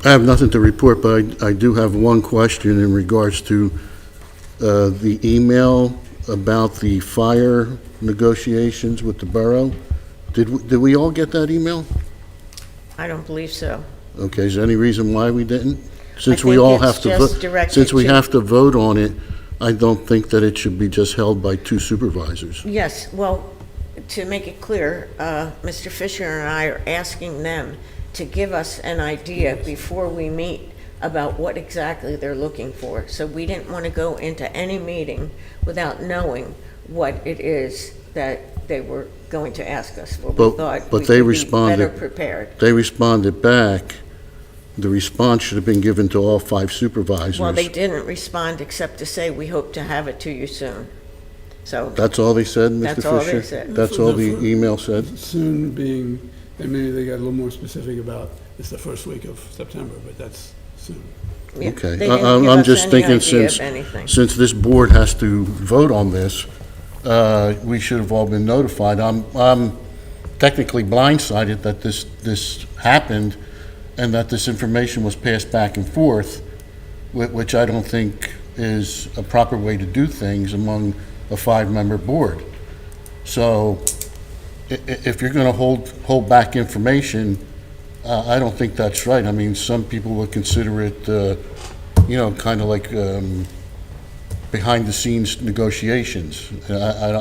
I have nothing to report, but I do have one question in regards to the email about the fire negotiations with the borough. Did we all get that email? I don't believe so. Okay, is there any reason why we didn't? Since I we think all it's have to just vote, directed since we to- have to vote on it, I don't think that it should be just held by two supervisors. Yes, well, to make it clear, Mr. Fisher and I are asking them to give us an idea before we meet about what exactly they're looking for. So we didn't want to go into any meeting without knowing what it is that they were going to ask us for. We thought But we they could be responded. better prepared. They responded back. The response should have been given to all 5 supervisors. Well, they didn't respond except to say, "We hope to have it to you soon." So That's all they said, Mr. Fisher? That's all they said. That's all the email said? Soon being, and maybe they got a little more specific about, it's the first week of September, but that's soon. yeah, Okay. they didn't I'm give I'm us just any thinking idea of since, anything. since this board has to vote on this, we should have all been notified. I'm technically blindsided that this happened and that this information was passed back and forth, which I don't think is a proper way to do things among a 5-member board. So if you're going to hold back information, I don't think that's right. I mean, some people would consider it, kind of like behind-the-scenes negotiations. I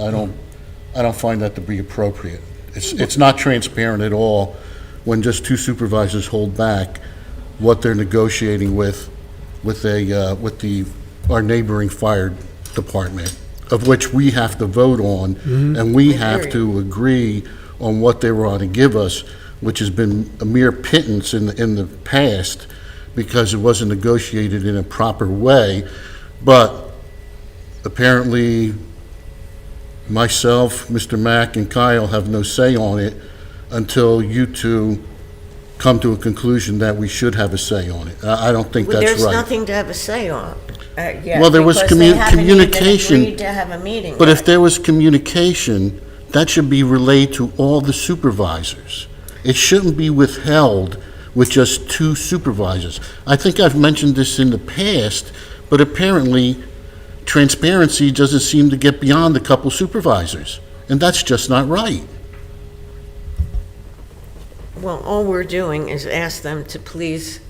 don't find that to be appropriate. It's not transparent at all when just 2 supervisors hold back what they're negotiating with our neighboring fire department, of which we have to vote on, and we have to agree on what they were going to give us, which has been a mere pittance in the past because it wasn't negotiated in a proper way. But apparently, myself, Mr. Mack, and Kyle have no say on it until you two come to a conclusion that we should have a say on it. I don't think Well, that's there's right. nothing to have a say on yet. Well, there was because they haven't even communication. agreed to have a meeting But if yet. there was communication, that should be relayed to all the supervisors. It shouldn't be withheld with just 2 supervisors. I think I've mentioned this in the past, but apparently transparency doesn't seem to get beyond a couple supervisors, and that's just not right. Well, all we're doing is ask them to please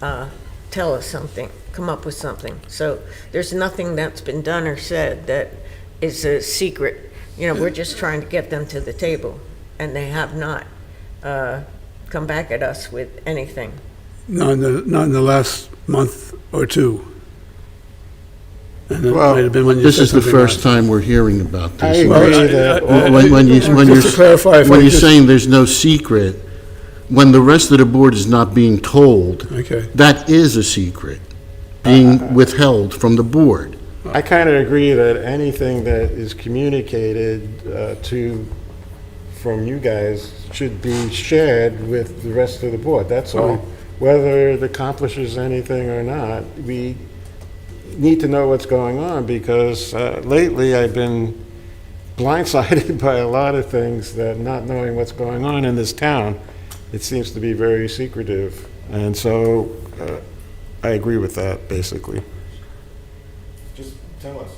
tell us something, come up with something. So there's nothing that's been done or said that is a secret. We're just trying to get them to the table, and they have not come back at us with anything. Not in the last month or 2. And it Well, might have been when you This said is the something first last. time we're hearing about I this. agree that When Just to clarify, if I you're just- saying there's no secret, when the rest of the board is not being told, Okay. that is a secret, being withheld from the board. I kind of agree that anything that is communicated from you guys should be shared with the rest of the board, that's all. Whether it accomplishes anything or not, we need to know what's going on, because lately I've been blindsided by a lot of things, that not knowing what's going on in this town, it seems to be very secretive. And so I agree with that, basically. Just tell us.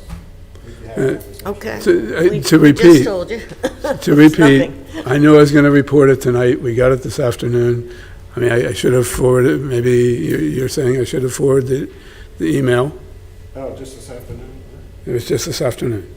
Okay. To We repeat. just told you. To repeat, Nothing. I knew I was going to report it tonight. We got it this afternoon. I mean, I should have forwarded, maybe you're saying I should have forwarded the email. Oh, just this afternoon? It was just this afternoon.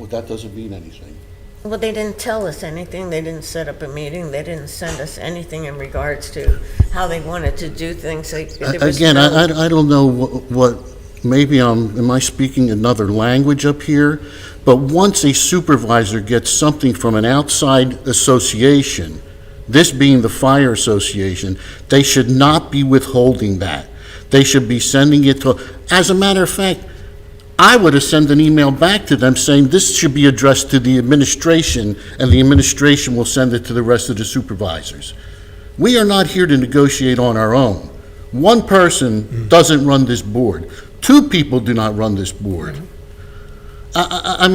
That doesn't mean anything. Well, they didn't tell us anything. They didn't set up a meeting. They didn't send us anything in regards to how they wanted to do things. There was Again, no- I don't know what, maybe am I speaking another language up here? But once a supervisor gets something from an outside association, this being the fire association, they should not be withholding that. They should be sending it to, as a matter of fact, I would have sent an email back to them saying this should be addressed to the administration, and the administration will send it to the rest of the supervisors. We are not here to negotiate on our own. One person doesn't run this board. 2 people do not run this board. I'm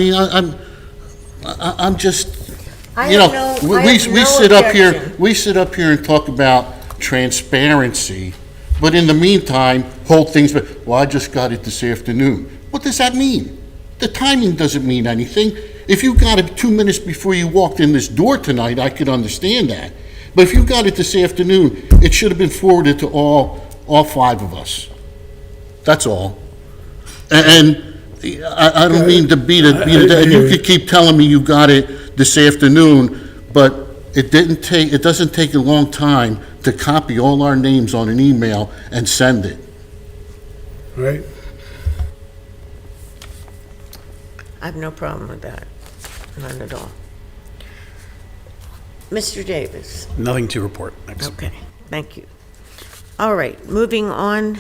just, I you know, have no- we I have no sit up here, objection. we sit up here and talk about transparency, but in the meantime, hold things, well, I just got it this afternoon. What does that mean? The timing doesn't mean anything. If you got it 2 minutes before you walked in this door tonight, I could understand that. But if you got it this afternoon, it should have been forwarded to all all 5 of us. That's all. And I don't mean to beat it, and you could keep telling me you got it this afternoon, but it doesn't take a long time to copy all our names on an email and send it. Right? I have no problem with that, none at all. Mr. Davis? Nothing to report. Thanks. Okay, thank you. All right, moving on,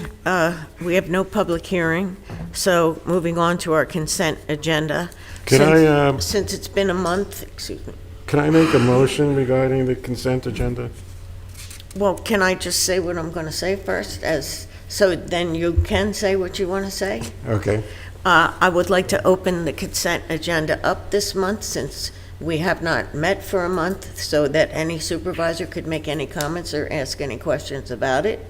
we have no public hearing, so moving on to our consent agenda. Since it's been a month, excuse me. Can I make a motion regarding the consent agenda? Well, can I just say what I'm going to say first, so then you can say what you want to say? Okay. I would like to open the consent agenda up this month, since we have not met for a month, so that any supervisor could make any comments or ask any questions about it.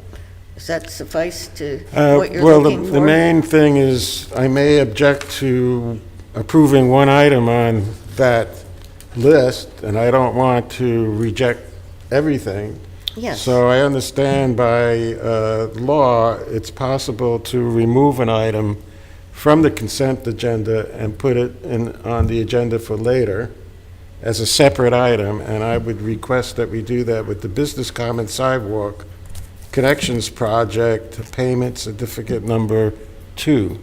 Does that suffice to what you're looking for? Well, the main thing is, I may object to approving one item on that list, and I don't want to reject everything. Yes. So I understand by law, it's possible to remove an item from the consent agenda and put it on the agenda for later as a separate item, and I would request that we do that with the Business Commons Sidewalk Connections Project Payment Certificate Number 2,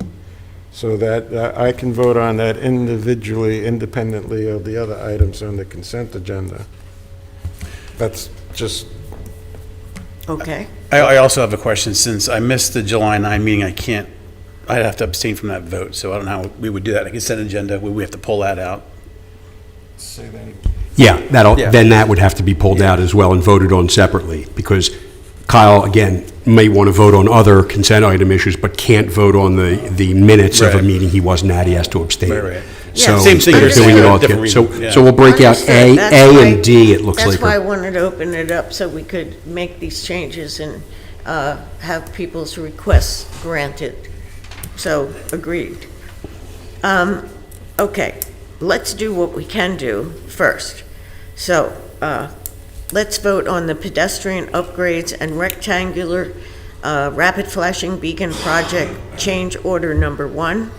so that I can vote on that individually, independently of the other items on the consent agenda. That's just... Okay. I also have a question. Since I missed the July 9 meeting, I'd have to abstain from that vote, so I don't know how we would do that. A consent agenda, would we have to pull that out? Say that again. Yeah, then that would have to be pulled out as well and voted on separately, because Kyle, again, may want to vote on other consent item issues, but can't vote on the minutes of a Right. meeting he wasn't at. He has to abstain. Right. So Same thing they're you're doing saying, it all different together. reason, yeah. So we'll break out Understood. That's A why- and D, it looks like. That's why I wanted to open it up, so we could make these changes and have people's requests granted. So, agreed. Okay, let's do what we can do first. So, let's vote on the pedestrian upgrades and rectangular rapid flashing beacon project change order number 1.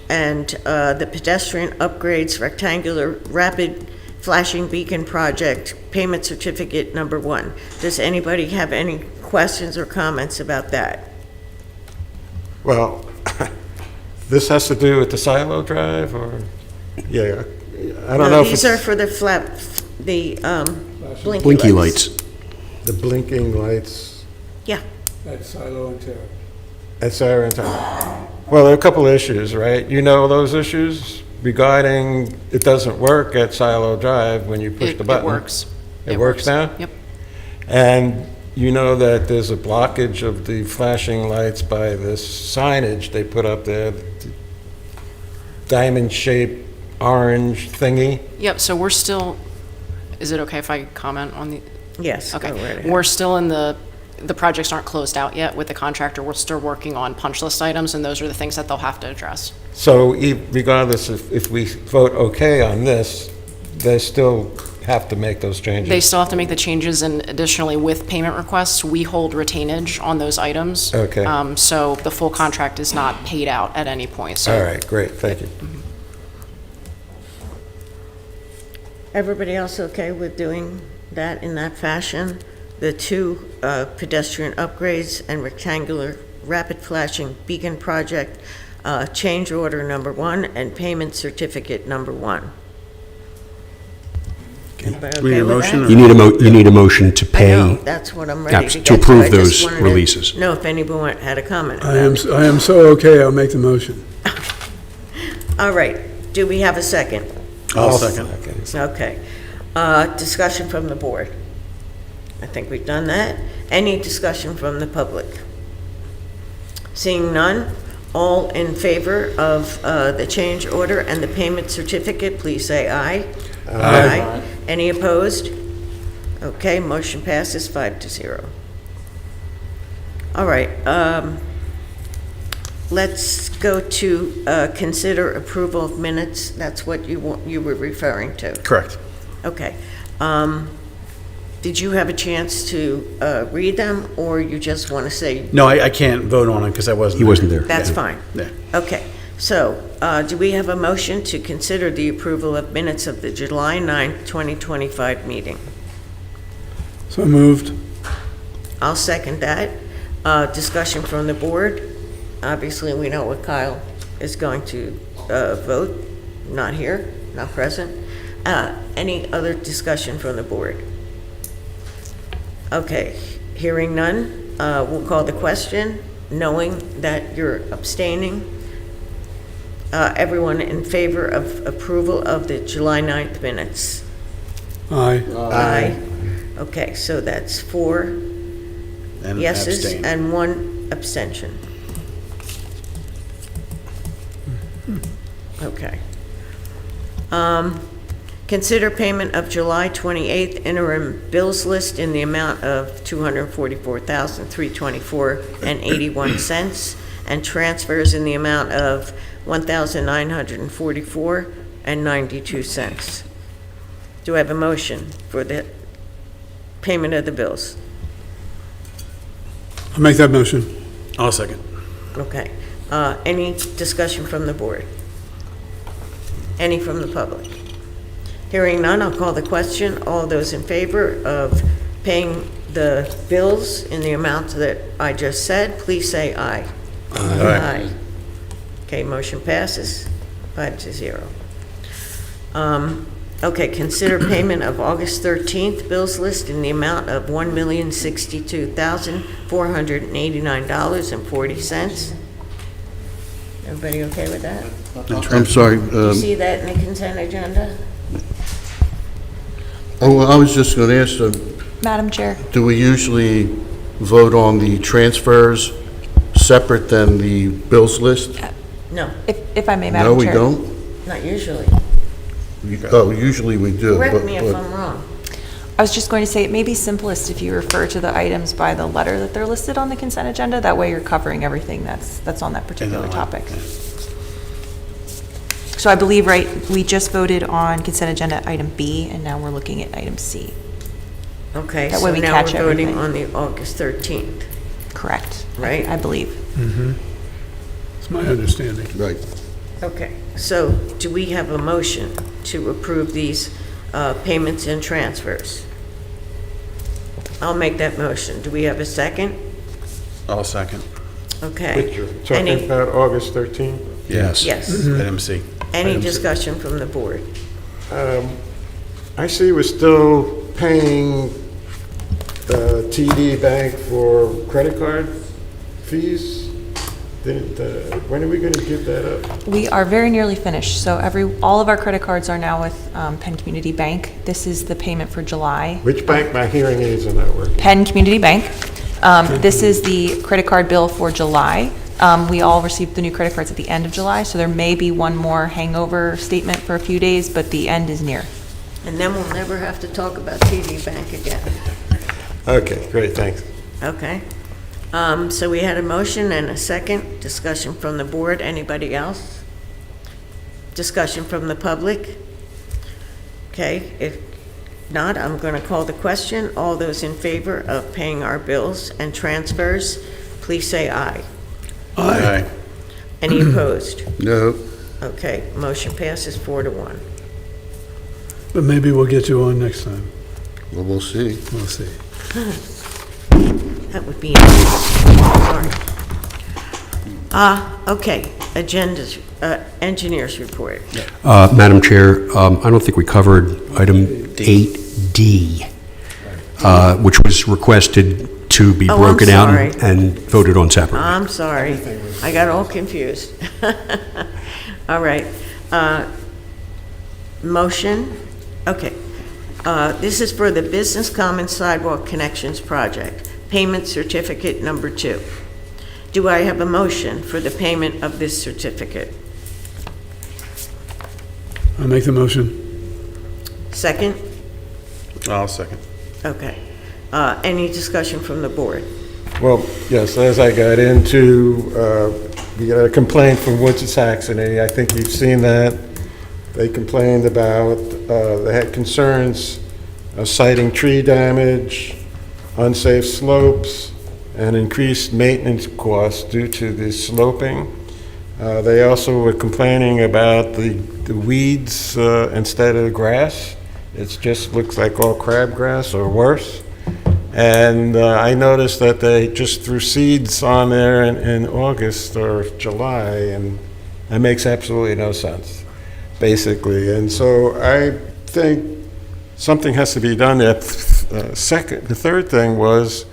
And the pedestrian upgrades rectangular rapid flashing beacon project payment certificate number 1. Does anybody have any questions or comments about that? Well, this has to do with the silo drive, or, yeah, I don't know if These it's are for the blinky Blinky lights. the blinking lights Yeah, At Silo and Terra. at Sarah and Tyler. Well, there are a couple of issues, right? You know those issues regarding it doesn't work at Silo Drive when you push the button? It works. It works now? Yep. And you know that there's a blockage of the flashing lights by this signage they put up there, the diamond-shaped orange thingy? Yep, so we're still, is it okay if I comment on the? yes, go Okay. right ahead. We're still in the projects aren't closed out yet with the contractor. We're still working on punch list items, and those are the things that they'll have to address. So regardless if we vote okay on this, they still have to make those changes? They still have to make the changes, and additionally, with payment requests, we hold retainage on those items. Okay. So the full contract is not paid out at any point, so. All right, great, thank you. Everybody else okay with doing that in that fashion? The 2 pedestrian upgrades and rectangular rapid flashing beacon project, change order number 1 and payment certificate number 1. Everybody We need okay a with motion, that? or- You need a motion to I pay. know, that's what I'm ready Yes, to to get to. approve I just those wanted to releases. know if anyone had a comment. I am so okay, I'll make the motion. All right, do we have a second? I'll second. Okay. Discussion from the board. I think we've done that. Any discussion from the public? Seeing none, all in favor of the change order and the payment certificate, please say aye. Aye. Any opposed? Okay, motion passes 5-0. All right, let's go to consider approval of minutes. That's what you were referring to. Correct. Okay. Did you have a chance to read them, or you just want to say? No, I can't vote on it because I wasn't. He wasn't there. That's Yeah. fine. Yeah. Okay, so do we have a motion to consider the approval of minutes of the July 9th, 2025 meeting? So moved. I'll second that. Discussion from the board. Obviously, we know what Kyle is going to vote. Not here, not present. Any other discussion from the board? Okay, hearing none, we'll call the question, knowing that you're abstaining. Everyone in favor of approval of the July 9th minutes? Aye. Aye. Okay, so that's 4 And yeses abstain. and 1 abstention. Okay. Consider payment of July 28th interim bills list in the amount of $244,324.81 and transfers in the amount of $1,944.92. Do I have a motion for the payment of the bills? I'll make that motion. I'll second. Okay. Any discussion from the board? Any from the public? Hearing none, I'll call the question. All those in favor of paying the bills in the amount that I just said, please say aye. Aye. Okay, motion passes 5-0. Okay, consider payment of August 13th bills list in the amount of $1,062,489.40. Everybody okay with that? I'm sorry. You see that in the consent agenda? I was just going to ask, Madam Chair. do we usually vote on the transfers separate than the bills list? No, If I may, Madam No, we Chair. don't? not usually. Usually we do. Correct me if I'm wrong. I was just going to say, it may be simplest if you refer to the items by the letter that they're listed on the consent agenda. That way you're covering everything that's on that particular topic. So I believe, right, we just voted on consent agenda item B, and now we're looking at item C. Okay, That so way we now catch we're voting everything. on the August 13th, Correct. right? I believe. It's my understanding. Right. Okay, so do we have a motion to approve these payments and transfers? I'll make that motion. Do we have a second? I'll second. Okay. You're talking about August 13th? Yes. Yes. Item C. Any Item C. discussion from the board? I see we're still paying TD Bank for credit card fees. When are we going to give that up? We are very nearly finished. So all of our credit cards are now with Penn Community Bank. This is the payment for July. Which bank? My hearing aids are not working. Penn Community Bank. This is the credit card bill for July. We all received the new credit cards at the end of July, so there may be one more hangover statement for a few days, but the end is near. And then we'll never have to talk about TD Bank again. Okay, great, thanks. Okay. So we had a motion and a second. Discussion from the board. Anybody else? Discussion from the public? Okay, if not, I'm going to call the question. All those in favor of paying our bills and transfers, please say aye. Aye. Any opposed? No. Okay, motion passes 4-1. But maybe we'll get you on next time. Well, we'll see. We'll see. That would be sorry. Okay, agendas, engineers report. Madam Chair, I don't think we covered item 8D, which was requested to be Oh, I'm broken out sorry. and voted on separately. I'm sorry. I got all confused. All right. Motion? Okay. This is for the Business Common Sidewalk Connections Project, payment certificate number 2. Do I have a motion for the payment of this certificate? I'll make the motion. Second? I'll second. Okay. Any discussion from the board? Well, yes, as I got into, we got a complaint from Woods and Saxony. I think you've seen that. They complained about, they had concerns citing tree damage, unsafe slopes, and increased maintenance costs due to the sloping. They also were complaining about the weeds instead of grass. It just looks like all crabgrass or worse. And I noticed that they just threw seeds on there in August or July, and that makes absolutely no sense, basically. And so I think something has to be done there. The third thing was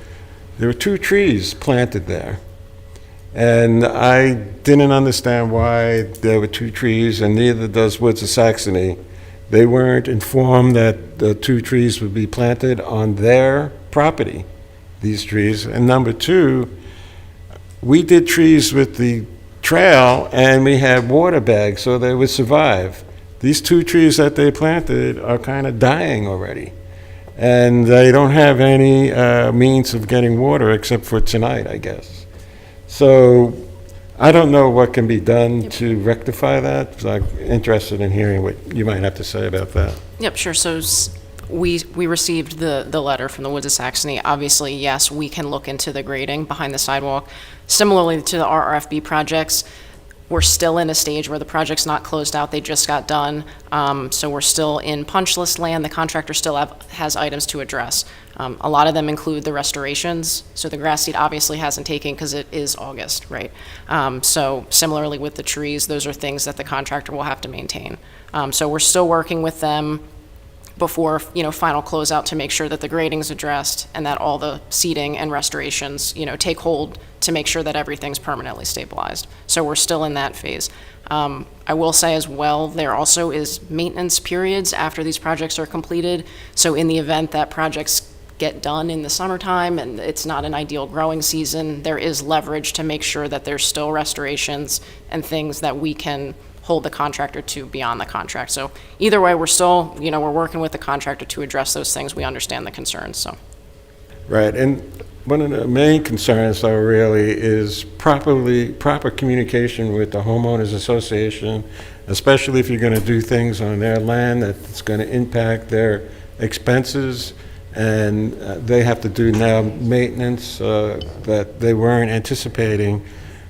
there were 2 trees planted there. And I didn't understand why there were 2 trees, and neither does Woods of Saxony. They weren't informed that the 2 trees would be planted on their property, these trees. And number 2, we did trees with the trail, and we had water bags so they would survive. These 2 trees that they planted are kind of dying already. And they don't have any means of getting water except for tonight, I guess. So I don't know what can be done to rectify that. So I'm interested in hearing what you might have to say about that. Yep, sure. So we received the letter from the Woods of Saxony. Obviously, yes, we can look into the grading behind the sidewalk. Similarly to the RRFB projects, we're still in a stage where the project's not closed out. They just got done. So we're still in punch list land. The contractor still has items to address. A lot of them include the restorations. So the grass seed obviously hasn't taken because it is August, right? So similarly with the trees, those are things that the contractor will have to maintain. So we're still working with them before, final closeout to make sure that the grading's addressed and that all the seeding and restorations, take hold to make sure that everything's permanently stabilized. So we're still in that phase. I will say as well, there also is maintenance periods after these projects are completed. So in the event that projects get done in the summertime and it's not an ideal growing season, there is leverage to make sure that there's still restorations and things that we can hold the contractor to beyond the contract. So either way, we're still, we're working with the contractor to address those things. We understand the concerns, so. Right, and one of the main concerns, though, really is proper communication with the homeowners association, especially if you're going to do things on their land that's going to impact their expenses, and they have to do now maintenance that they weren't anticipating.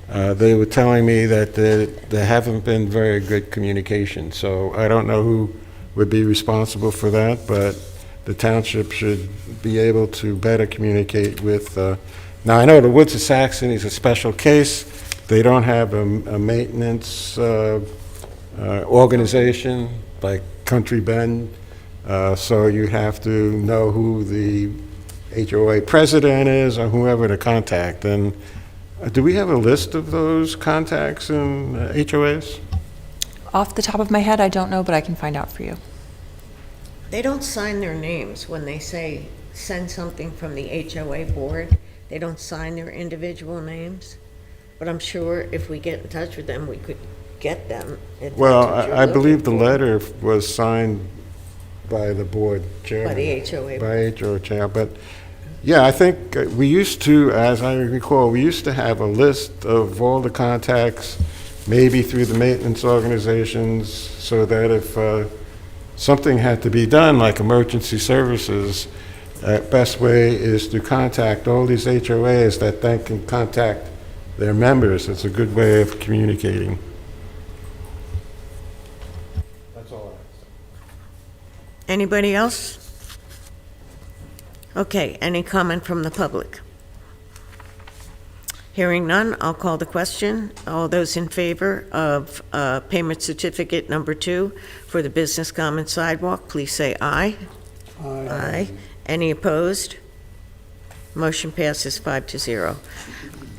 They were telling me that there haven't been very good communication, so I don't know who would be responsible for that, but the township should be able to better communicate with. Now, I know the Woods of Saxony is a special case. They don't have a maintenance organization like Country Bend, so you have to know who the HOA president is or whoever to contact. And do we have a list of those contacts in HOAs? Off the top of my head, I don't know, but I can find out for you. They don't sign their names when they say send something from the HOA board. They don't sign their individual names. But I'm sure if we get in touch with them, we could get them. if Well, that's what you're I believe the looking for. letter was signed by the board chairman. By the HOA. By HOA chair, but, yeah, I think we used to, as I recall, we used to have a list of all the contacts, maybe through the maintenance organizations, so that if something had to be done, like emergency services, best way is to contact all these HOAs that then can contact their members. It's a good way of communicating. That's all I have to say. Anybody else? Okay, any comment from the public? Hearing none, I'll call the question. All those in favor of payment certificate number 2 for the business common sidewalk, please say aye. Aye. Any opposed? Motion passes 5-0.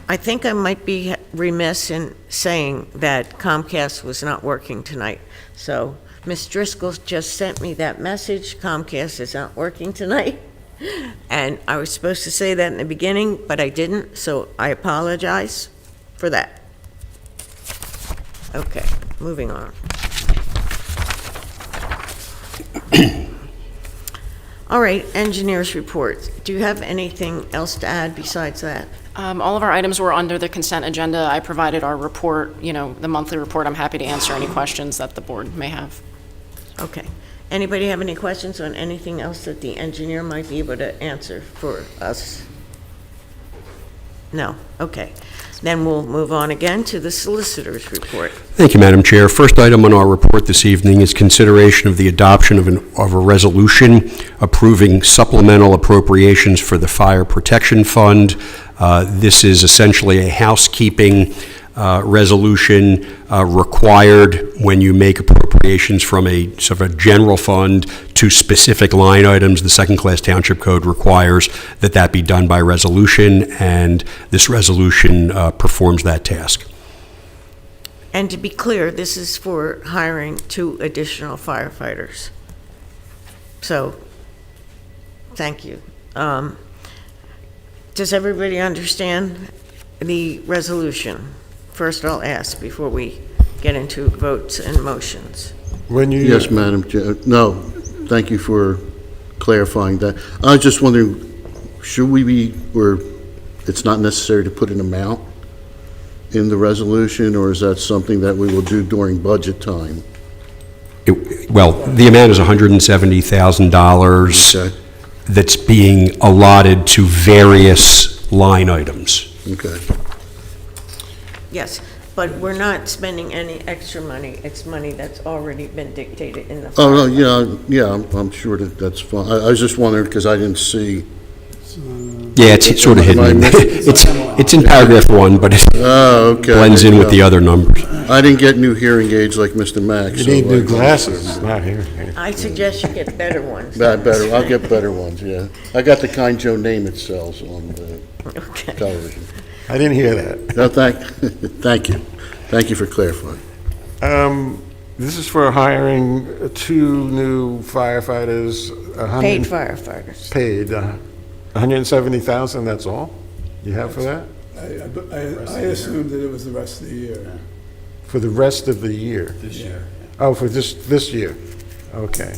I think I might be remiss in saying that Comcast was not working tonight. So Ms. Driscoll just sent me that message, Comcast is not working tonight. And I was supposed to say that in the beginning, but I didn't, so I apologize for that. Okay, moving on. All right, engineers report. Do you have anything else to add besides that? All of our items were under the consent agenda. I provided our report, the monthly report. I'm happy to answer any questions that the board may have. Okay. Anybody have any questions on anything else that the engineer might be able to answer for us? No? Okay. Then we'll move on again to the solicitor's report. Thank you, Madam Chair. First item on our report this evening is consideration of the adoption of a resolution approving supplemental appropriations for the Fire Protection Fund. This is essentially a housekeeping resolution required when you make appropriations from a sort of a general fund to specific line items. The second-class township code requires that that be done by resolution, and this resolution performs that task. And to be clear, this is for hiring 2 additional firefighters. So, thank you. Does everybody understand the resolution? First, I'll ask before we get into votes and motions. Yes, Madam Chair. No, thank you for clarifying that. I was just wondering, should we be, or it's not necessary to put an amount in the resolution, or is that something that we will do during budget time? Well, the amount is $170,000 Okay. that's being allotted to various line items. Okay. Yes, but we're not spending any extra money. It's money that's already been dictated in the. Oh, no, yeah, I'm sure that's fine. I was just wondering, because I didn't see. Yeah, it's sort of hidden. It's in paragraph 1, but it Okay. blends in with the other numbers. I didn't get new hearing aids like Mr. Mack. You so need new I- glasses, not here. I suggest you get better ones. Better, I'll get better ones, yeah. I got the kind Joe Namath sells on the Okay. television. I didn't hear that. No, thank you. Thank you for clarifying. This is for hiring 2 new firefighters. Paid firefighters. Paid, 170,000, that's all you have for that? I assumed that it was the rest of the year. For the rest of the year? This year. Oh, for this year? Okay.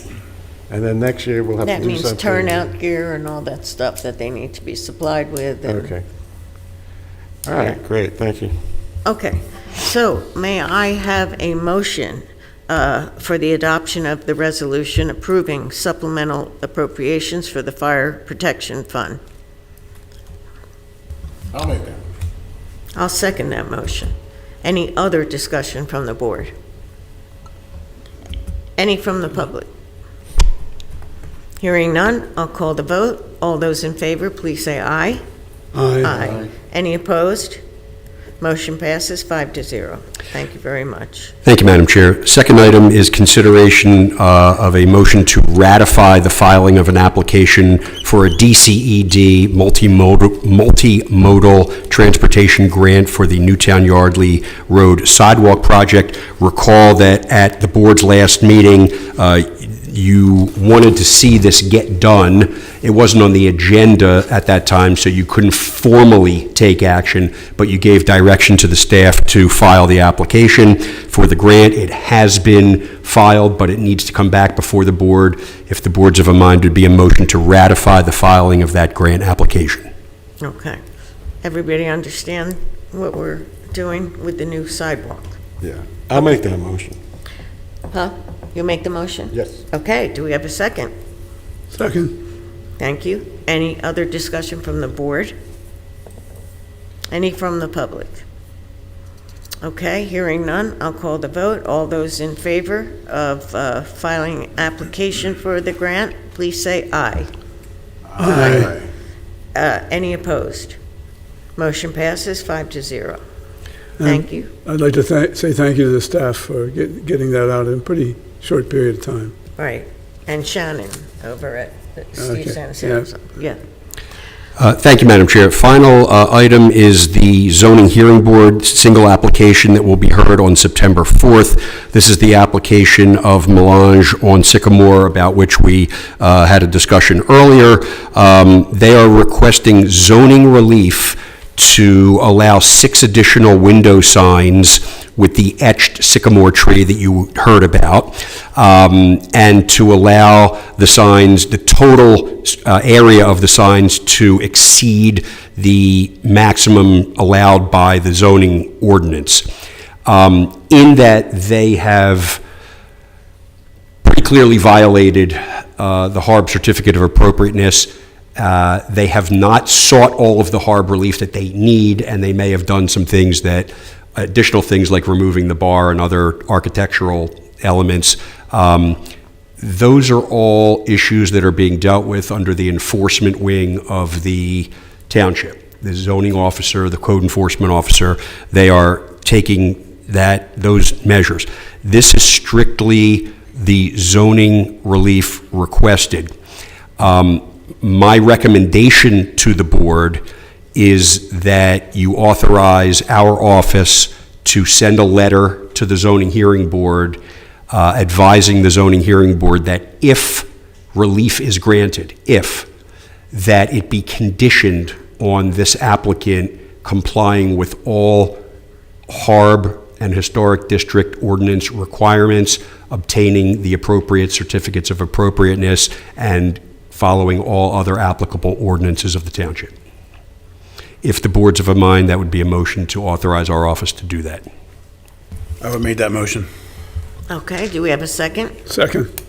And then next year we'll have to That do means something. turnout gear and all that stuff that they need to be supplied with. and- Okay. All right, great, thank you. Okay, so may I have a motion for the adoption of the resolution approving supplemental appropriations for the Fire Protection Fund? I'll make that. I'll second that motion. Any other discussion from the board? Any from the public? Hearing none, I'll call the vote. All those in favor, please say aye. Aye. Any opposed? Motion passes 5-0. Thank you very much. Thank you, Madam Chair. Second item is consideration of a motion to ratify the filing of an application for a DCED multimodal transportation grant for the Newtown Yardley Road sidewalk project. Recall that at the board's last meeting, you wanted to see this get done. It wasn't on the agenda at that time, so you couldn't formally take action, but you gave direction to the staff to file the application for the grant. It has been filed, but it needs to come back before the board. If the board's of a mind, it would be a motion to ratify the filing of that grant application. Okay. Everybody understand what we're doing with the new sidewalk? Yeah, I'll make that motion. Huh? You make the motion? Yes. Okay, do we have a second? Second. Thank you. Any other discussion from the board? Any from the public? Okay, hearing none, I'll call the vote. All those in favor of filing application for the grant, please say aye. Aye. Any opposed? Motion passes 5-0. Thank you. I'd like to say thank you to the staff for getting that out in a pretty short period of time. Right. And Shannon over at Steve Okay, Santa's. Yeah. Thank you, Madam Chair. Final item is the zoning hearing board single application that will be heard on September 4th. This is the application of Melange on Sycamore, about which we had a discussion earlier. They are requesting zoning relief to allow 6 additional window signs with the etched sycamore tree that you heard about, and to allow the signs, the total area of the signs to exceed the maximum allowed by the zoning ordinance. In that they have pretty clearly violated the HARB certificate of appropriateness. They have not sought all of the HARB relief that they need, and they may have done some things that, additional things like removing the bar and other architectural elements. Those are all issues that are being dealt with under the enforcement wing of the township. The zoning officer, the code enforcement officer, they are taking those measures. This is strictly the zoning relief requested. My recommendation to the board is that you authorize our office to send a letter to the zoning hearing board advising the zoning hearing board that if relief is granted, that it be conditioned on this applicant complying with all HARB and Historic District Ordinance requirements, obtaining the appropriate certificates of appropriateness, and following all other applicable ordinances of the township. If the board's of a mind, that would be a motion to authorize our office to do that. I would make that motion. Okay, do we have a second? Second.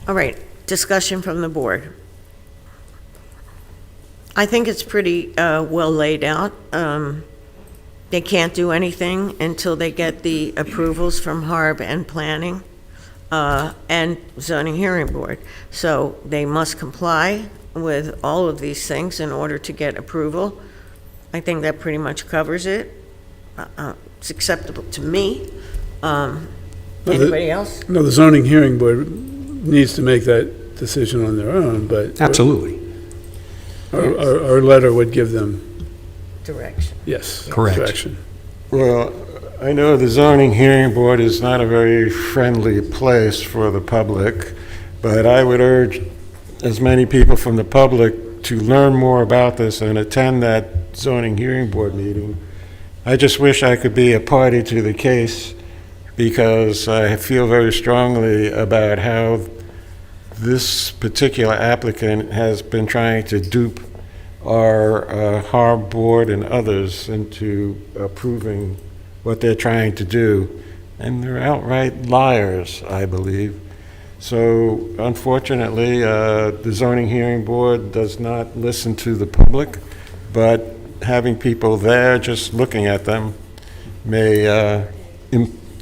All right, discussion from the board. I think it's pretty well laid out. They can't do anything until they get the approvals from HARB and planning and zoning hearing board. So they must comply with all of these things in order to get approval. I think that pretty much covers it. It's acceptable to me. Anybody else? No, the zoning hearing board needs to make that decision on their own, but. Absolutely. Our letter would give them, Direction. yes. Correct. Direction. Well, I know the zoning hearing board is not a very friendly place for the public, but I would urge as many people from the public to learn more about this and attend that zoning hearing board meeting. I just wish I could be a party to the case, because I feel very strongly about how this particular applicant has been trying to dupe our HARB board and others into approving what they're trying to do. And they're outright liars, I believe. So unfortunately, the zoning hearing board does not listen to the public, but having people there just looking at them may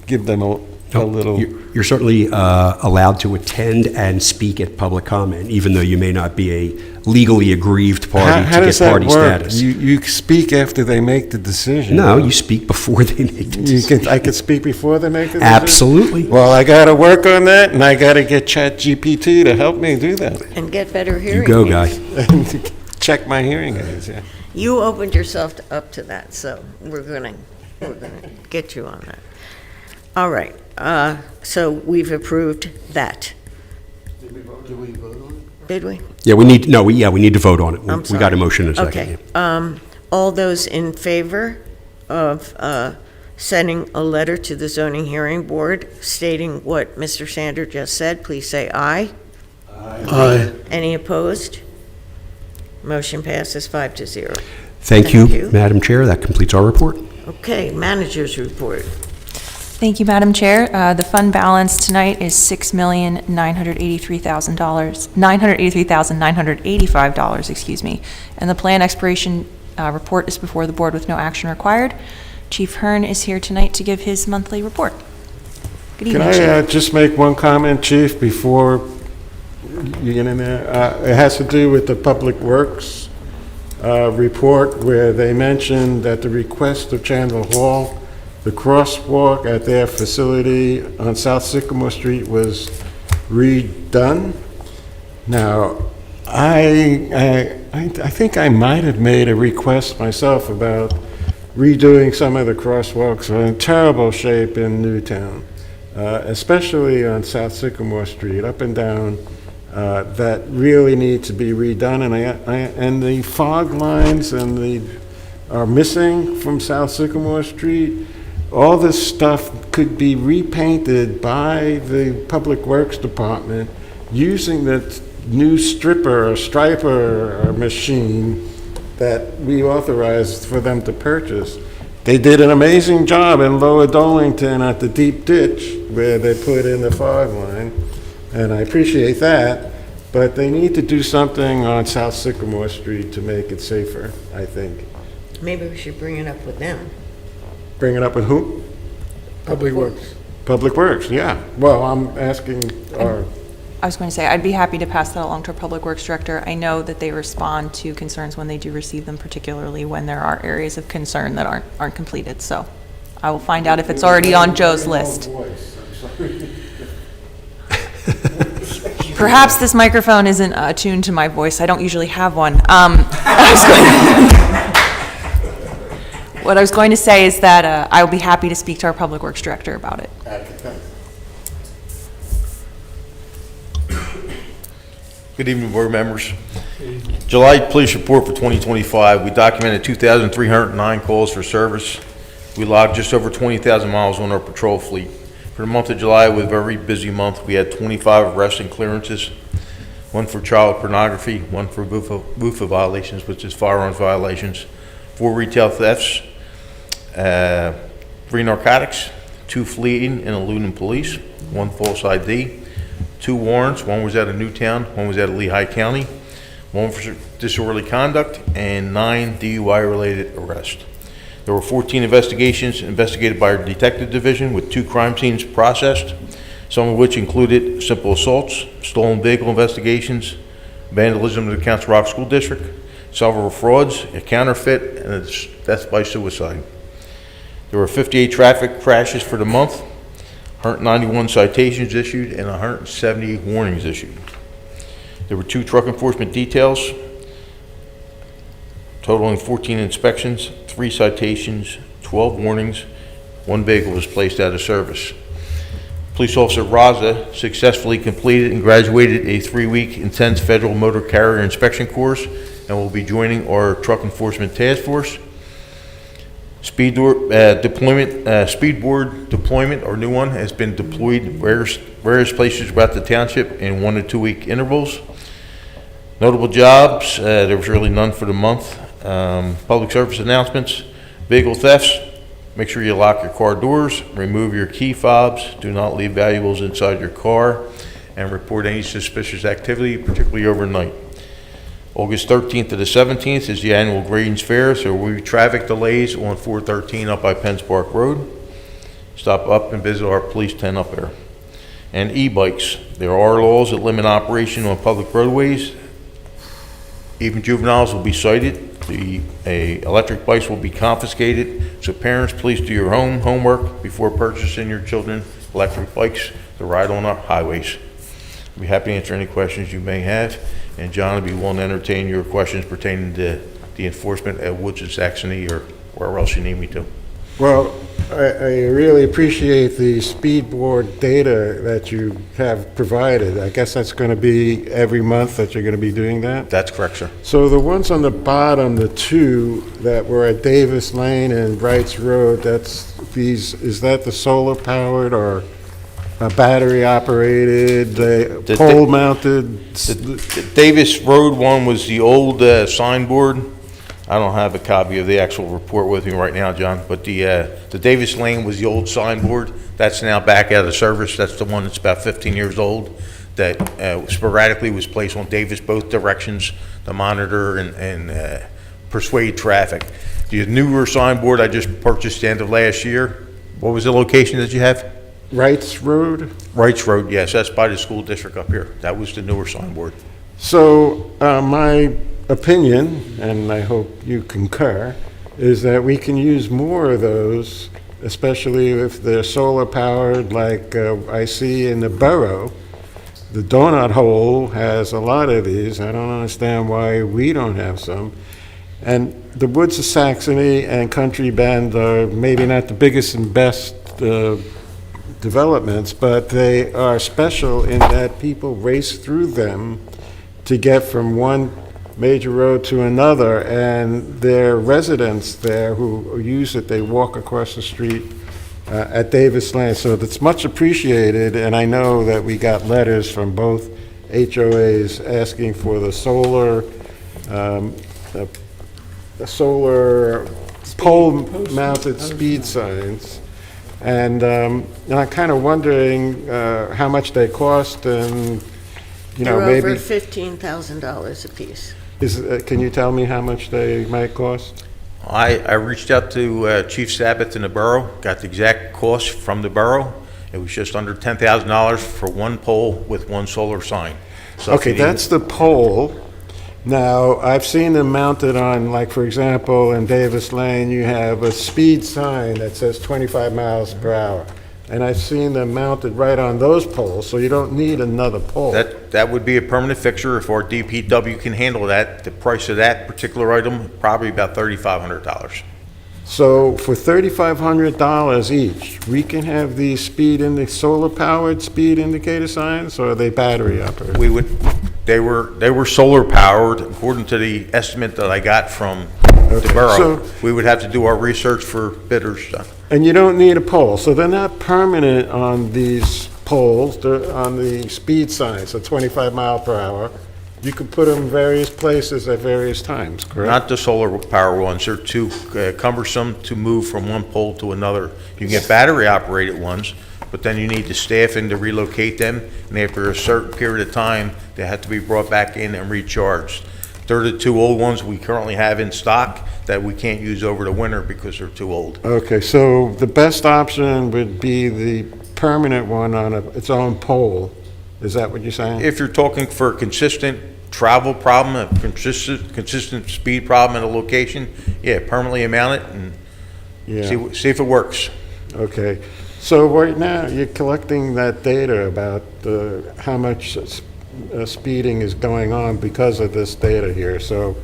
give them a little... You're certainly allowed to attend and speak at public comment, even though you may not be a legally aggrieved party How to does get that party work? status. You speak after they make the decision. No, you speak before they make the decision. I could speak before they make the decision? Absolutely. Well, I got to work on that, and I got to get ChatGPT to help me do that. And get better hearing You go, aids. guy. And check my hearing aids, yeah. You opened yourself up to that, so we're gonna get you on that. All right, so we've approved that. Did we vote on it? Did we? Yeah, we need to vote on it. I'm We got sorry. a motion in a second. Okay, all those in favor of sending a letter to the zoning hearing board stating what Mr. Sander just said, please say aye. Aye. Any opposed? Motion passes 5-0. Thank you, Madam Chair. That completes our report. Okay, managers report. Thank you, Madam Chair. The fund balance tonight is $6,983,985, excuse me. And the plan expiration report is before the board with no action required. Chief Hearn is here tonight to give his monthly report. Good Can evening, I Chief. just make one comment, Chief, before you get in there? It has to do with the Public Works report, where they mentioned at the request of Chandler Hall, the crosswalk at their facility on South Sycamore Street was redone. Now, I think I might have made a request myself about redoing some of the crosswalks. Are in terrible shape in Newtown, especially on South Sycamore Street, up and down, that really need to be redone. And the fog lines are missing from South Sycamore Street. All this stuff could be repainted by the Public Works Department using the new striper machine that we authorized for them to purchase. They did an amazing job in Lower Dolington at the deep ditch where they put in the fog line. and I appreciate that, but they need to do something on South Sycamore Street to make it safer, I think. Maybe we should bring it up with them. Bring it up with who? Public Works. Public Works, yeah. Well, I'm asking our... I was going to say, I'd be happy to pass that along to our Public Works Director. I know that they respond to concerns when they do receive them, particularly when there are areas of concern that aren't completed. So I will find out if it's already on Joe's list. Perhaps this microphone isn't attuned to my voice. I don't usually have one. What I was going to say is that I will be happy to speak to our Public Works Director about it. Good evening, board members. July police report for 2025, we documented 2,309 calls for service. We logged just over 20,000 miles on our patrol fleet. For the month of July, it was a very busy month. We had 25 arrests and clearances, one for child pornography, one for WUFA violations, which is firearms violations, 4 retail thefts, 3 narcotics, 2 fleeing and eluding police, 1 false ID, 2 warrants. 1 was out of Newtown, 1 was out of Lehigh County, 1 for disorderly conduct, and 9 DUI-related arrests. There were 14 investigations investigated by our detective division with 2 crime scenes processed, some of which included simple assaults, stolen vehicle investigations, vandalism in the Council Rock School District, several frauds, a counterfeit, and a death by suicide. There were 58 traffic crashes for the month, 191 citations issued, and 170 warnings issued. There were 2 truck enforcement details, totaling 14 inspections, 3 citations, 12 warnings, 1 vehicle was placed out of service. Police Officer Raza successfully completed and graduated a 3-week intense federal motor carrier inspection course and will be joining our truck enforcement task force. Speedboard deployment, our new one, has been deployed various places throughout the township in 1 to 2 week intervals. Notable jobs, there was really none for the month. Public service announcements, vehicle thefts, make sure you lock your car doors, remove your key fobs, do not leave valuables inside your car, and report any suspicious activity, particularly overnight. August 13th to the 17th is the annual Gradings Fair, so we traffic delays on 413 up by Penns Park Road. Stop up and visit our police tent up there. And e-bikes. There are laws that limit operation on public roadways. Even juveniles will be cited. The electric bikes will be confiscated. So parents, please do your homework before purchasing your children electric bikes to ride on our highways. I'll be happy to answer any questions you may have. And John will be willing to entertain your questions pertaining to the enforcement at Woods and Saxony or wherever else you need me to. Well, I really appreciate the speed board data that you have provided. I guess that's going to be every month that you're going to be doing that? That's correct, sir. So the ones on the bottom, the 2 that were at Davis Lane and Wrights Road, is that the solar powered or battery operated, pole mounted? The Davis Road one was the old signboard. I don't have a copy of the actual report with me right now, John, but the Davis Lane was the old signboard. That's now back out of service. That's the one that's about 15 years old that sporadically was placed on Davis both directions to monitor and persuade traffic. The newer signboard I just purchased the end of last year. What was the location that you have? Wrights Road? Wrights Road, yes, that's by the school district up here. That was the newer signboard. So my opinion, and I hope you concur, is that we can use more of those, especially if they're solar powered, like I see in the borough. The Donut Hole has a lot of these. I don't understand why we don't have some. And the Woods of Saxony and Country Bend are maybe not the biggest and best developments, but they are special in that people race through them to get from one major road to another, and their residents there who use it, they walk across the street at Davis Lane. So that's much appreciated, and I know that we got letters from both HOAs asking for the solar pole-mounted speed signs. And I'm kind of wondering how much they cost and, They're maybe... over $15,000 apiece. Can you tell me how much they might cost? I reached out to Chief Sabbath in the borough, got the exact cost from the borough. It was just under $10,000 for one pole with one solar sign. Okay, that's the pole. Now, I've seen them mounted on, like, for example, in Davis Lane, you have a speed sign that says 25 miles per hour. And I've seen them mounted right on those poles, so you don't need another pole. That would be a permanent fixture if our DPW can handle that. The price of that particular item, probably about $3,500. So for $3,500 each, we can have these solar-powered speed indicator signs, or are they battery operated? They were solar powered, according to the estimate that I got from the borough. So- We would have to do our research for bidders. And you don't need a pole, so they're not permanent on these poles, they're on the speed signs, so 25 mile per hour. You could put them in various places at various times, correct? Not the solar power ones, they're too cumbersome to move from one pole to another. You can get battery operated ones, but then you need the staffing to relocate them, and after a certain period of time, they have to be brought back in and recharged. They're the two old ones we currently have in stock that we can't use over the winter because they're too old. Okay, so the best option would be the permanent one on its own pole. Is that what you're saying? If you're talking for a consistent travel problem, a consistent speed problem at a location, yeah, permanently mount it and see if it works. Okay, so right now, you're collecting that data about how much speeding is going on because of this data here. So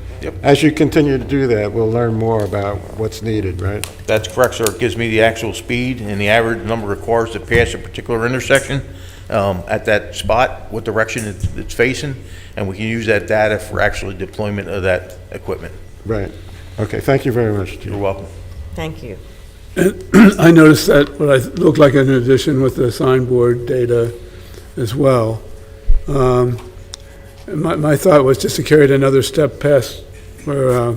as you continue to do that, we'll learn more about what's needed, right? That's correct, sir. It gives me the actual speed and the average number of cars that pass a particular intersection at that spot, what direction it's facing, and we can use that data for actually deployment of that equipment. Right. Okay, thank you very much, Chief. You're welcome. Thank you. And I noticed that what I looked like an addition with the signboard data as well. My thought was just to carry it another step past where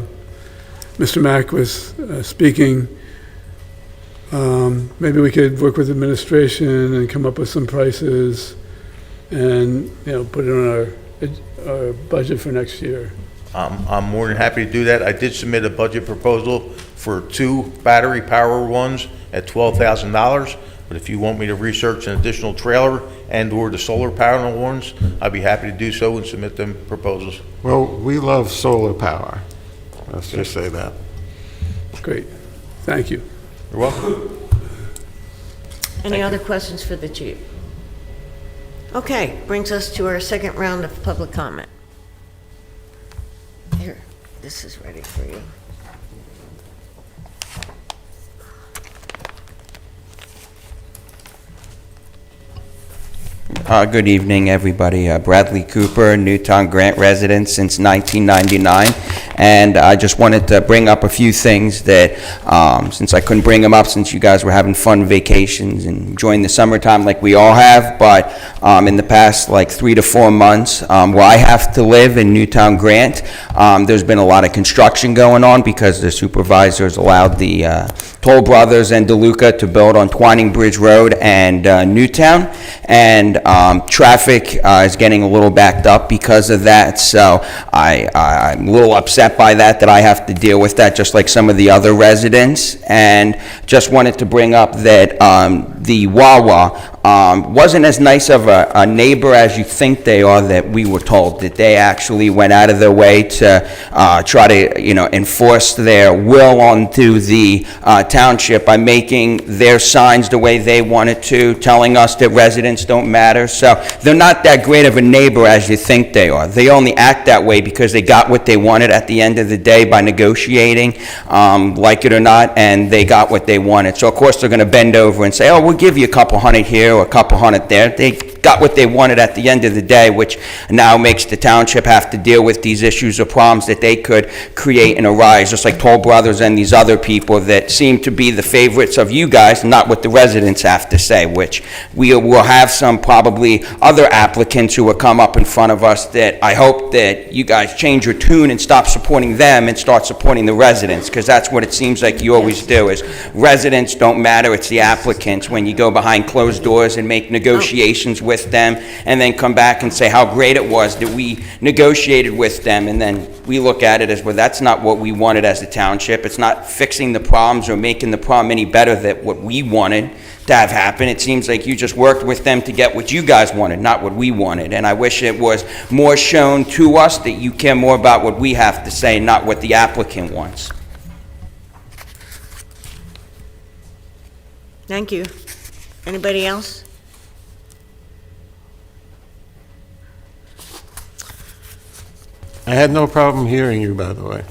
Mr. Mack was speaking. Maybe we could work with administration and come up with some prices and, put it on our budget for next year. I'm more than happy to do that. I did submit a budget proposal for 2 battery power ones at $12,000, but if you want me to research an additional trailer and/or the solar panel ones, I'd be happy to do so and submit them proposals. Well, we love solar power. Let's just say that. Great. Thank you. You're welcome. Any other questions for the chief? Okay, brings us to our second round of public comment. Here, this is ready for you. Good evening, everybody. Bradley Cooper, Newtown Grant resident since 1999. And I just wanted to bring up a few things that, since I couldn't bring them up since you guys were having fun vacations and enjoying the summertime like we all have, but in the past 3 to 4 months, where I have to live in Newtown Grant, there's been a lot of construction going on because the supervisors allowed the Toll Brothers and DeLuca to build on Twining Bridge Road and Newtown, and traffic is getting a little backed up because of that, so I'm a little upset by that I have to deal with that just like some of the other residents, and just wanted to bring up that the Wawa wasn't as nice of a neighbor as you think they are, that we were told that they actually went out of their way to try to enforce their will onto the township by making their signs the way they wanted to, telling us that residents don't matter. So they're not that great of a neighbor as you think they are. They only act that way because they got what they wanted at the end of the day by negotiating, like it or not, and they got what they wanted. So of course they're going to bend over and say, oh, we'll give you a couple hundred here or a couple hundred there. They got what they wanted at the end of the day, which now makes the township have to deal with these issues or problems that they could create and arise, just like Toll Brothers and these other people that seem to be the favorites of you guys, not what the residents have to say, which we will have some probably other applicants who will come up in front of us that I hope that you guys change your tune and stop supporting them and start supporting the residents, because that's what it seems like you always do, is residents don't matter, it's the applicants when you go behind closed doors and make negotiations with them and then come back and say how great it was that we negotiated with them, and then we look at it as, well, that's not what we wanted as a township. It's not fixing the problems or making the problem any better than what we wanted to have happen. It seems like you just worked with them to get what you guys wanted, not what we wanted. And I wish it was more shown to us that you care more about what we have to say, not what the applicant wants. Thank you. Anybody else? I had no problem hearing you, by the way.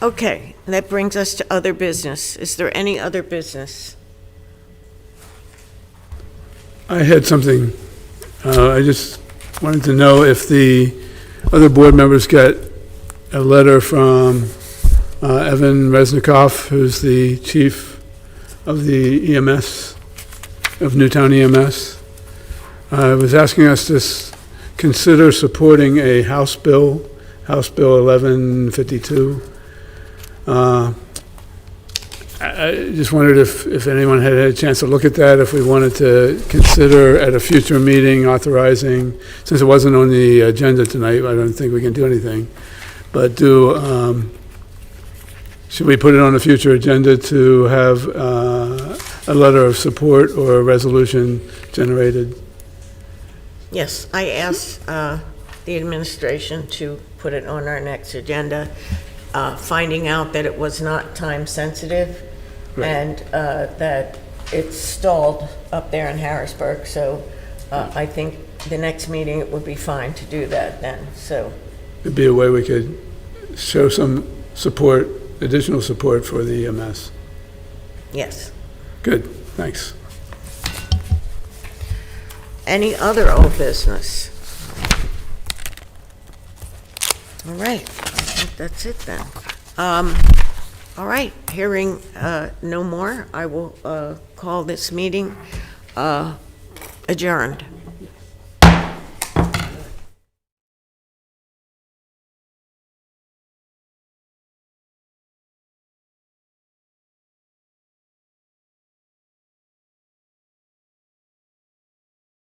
Okay, that brings us to other business. Is there any other business? I had something, I just wanted to know if the other board members got a letter from Evan Resnikoff, who's the chief of the EMS, of Newtown EMS. Was asking us to consider supporting a House Bill 1152. I just wondered if anyone had a chance to look at that, if we wanted to consider at a future meeting authorizing, since it wasn't on the agenda tonight, I don't think we can do anything, but should we put it on a future agenda to have a letter of support or a resolution generated? Yes, I asked the administration to put it on our next agenda, finding out that it was not time sensitive. Right. And that it's stalled up there in Harrisburg, so I think the next meeting it would be fine to do that then, so. It'd be a way we could show some support, additional support for the EMS. Yes. Good, thanks. Any other old business? All right, I think that's it then. All right, hearing no more, I will call this meeting adjourned.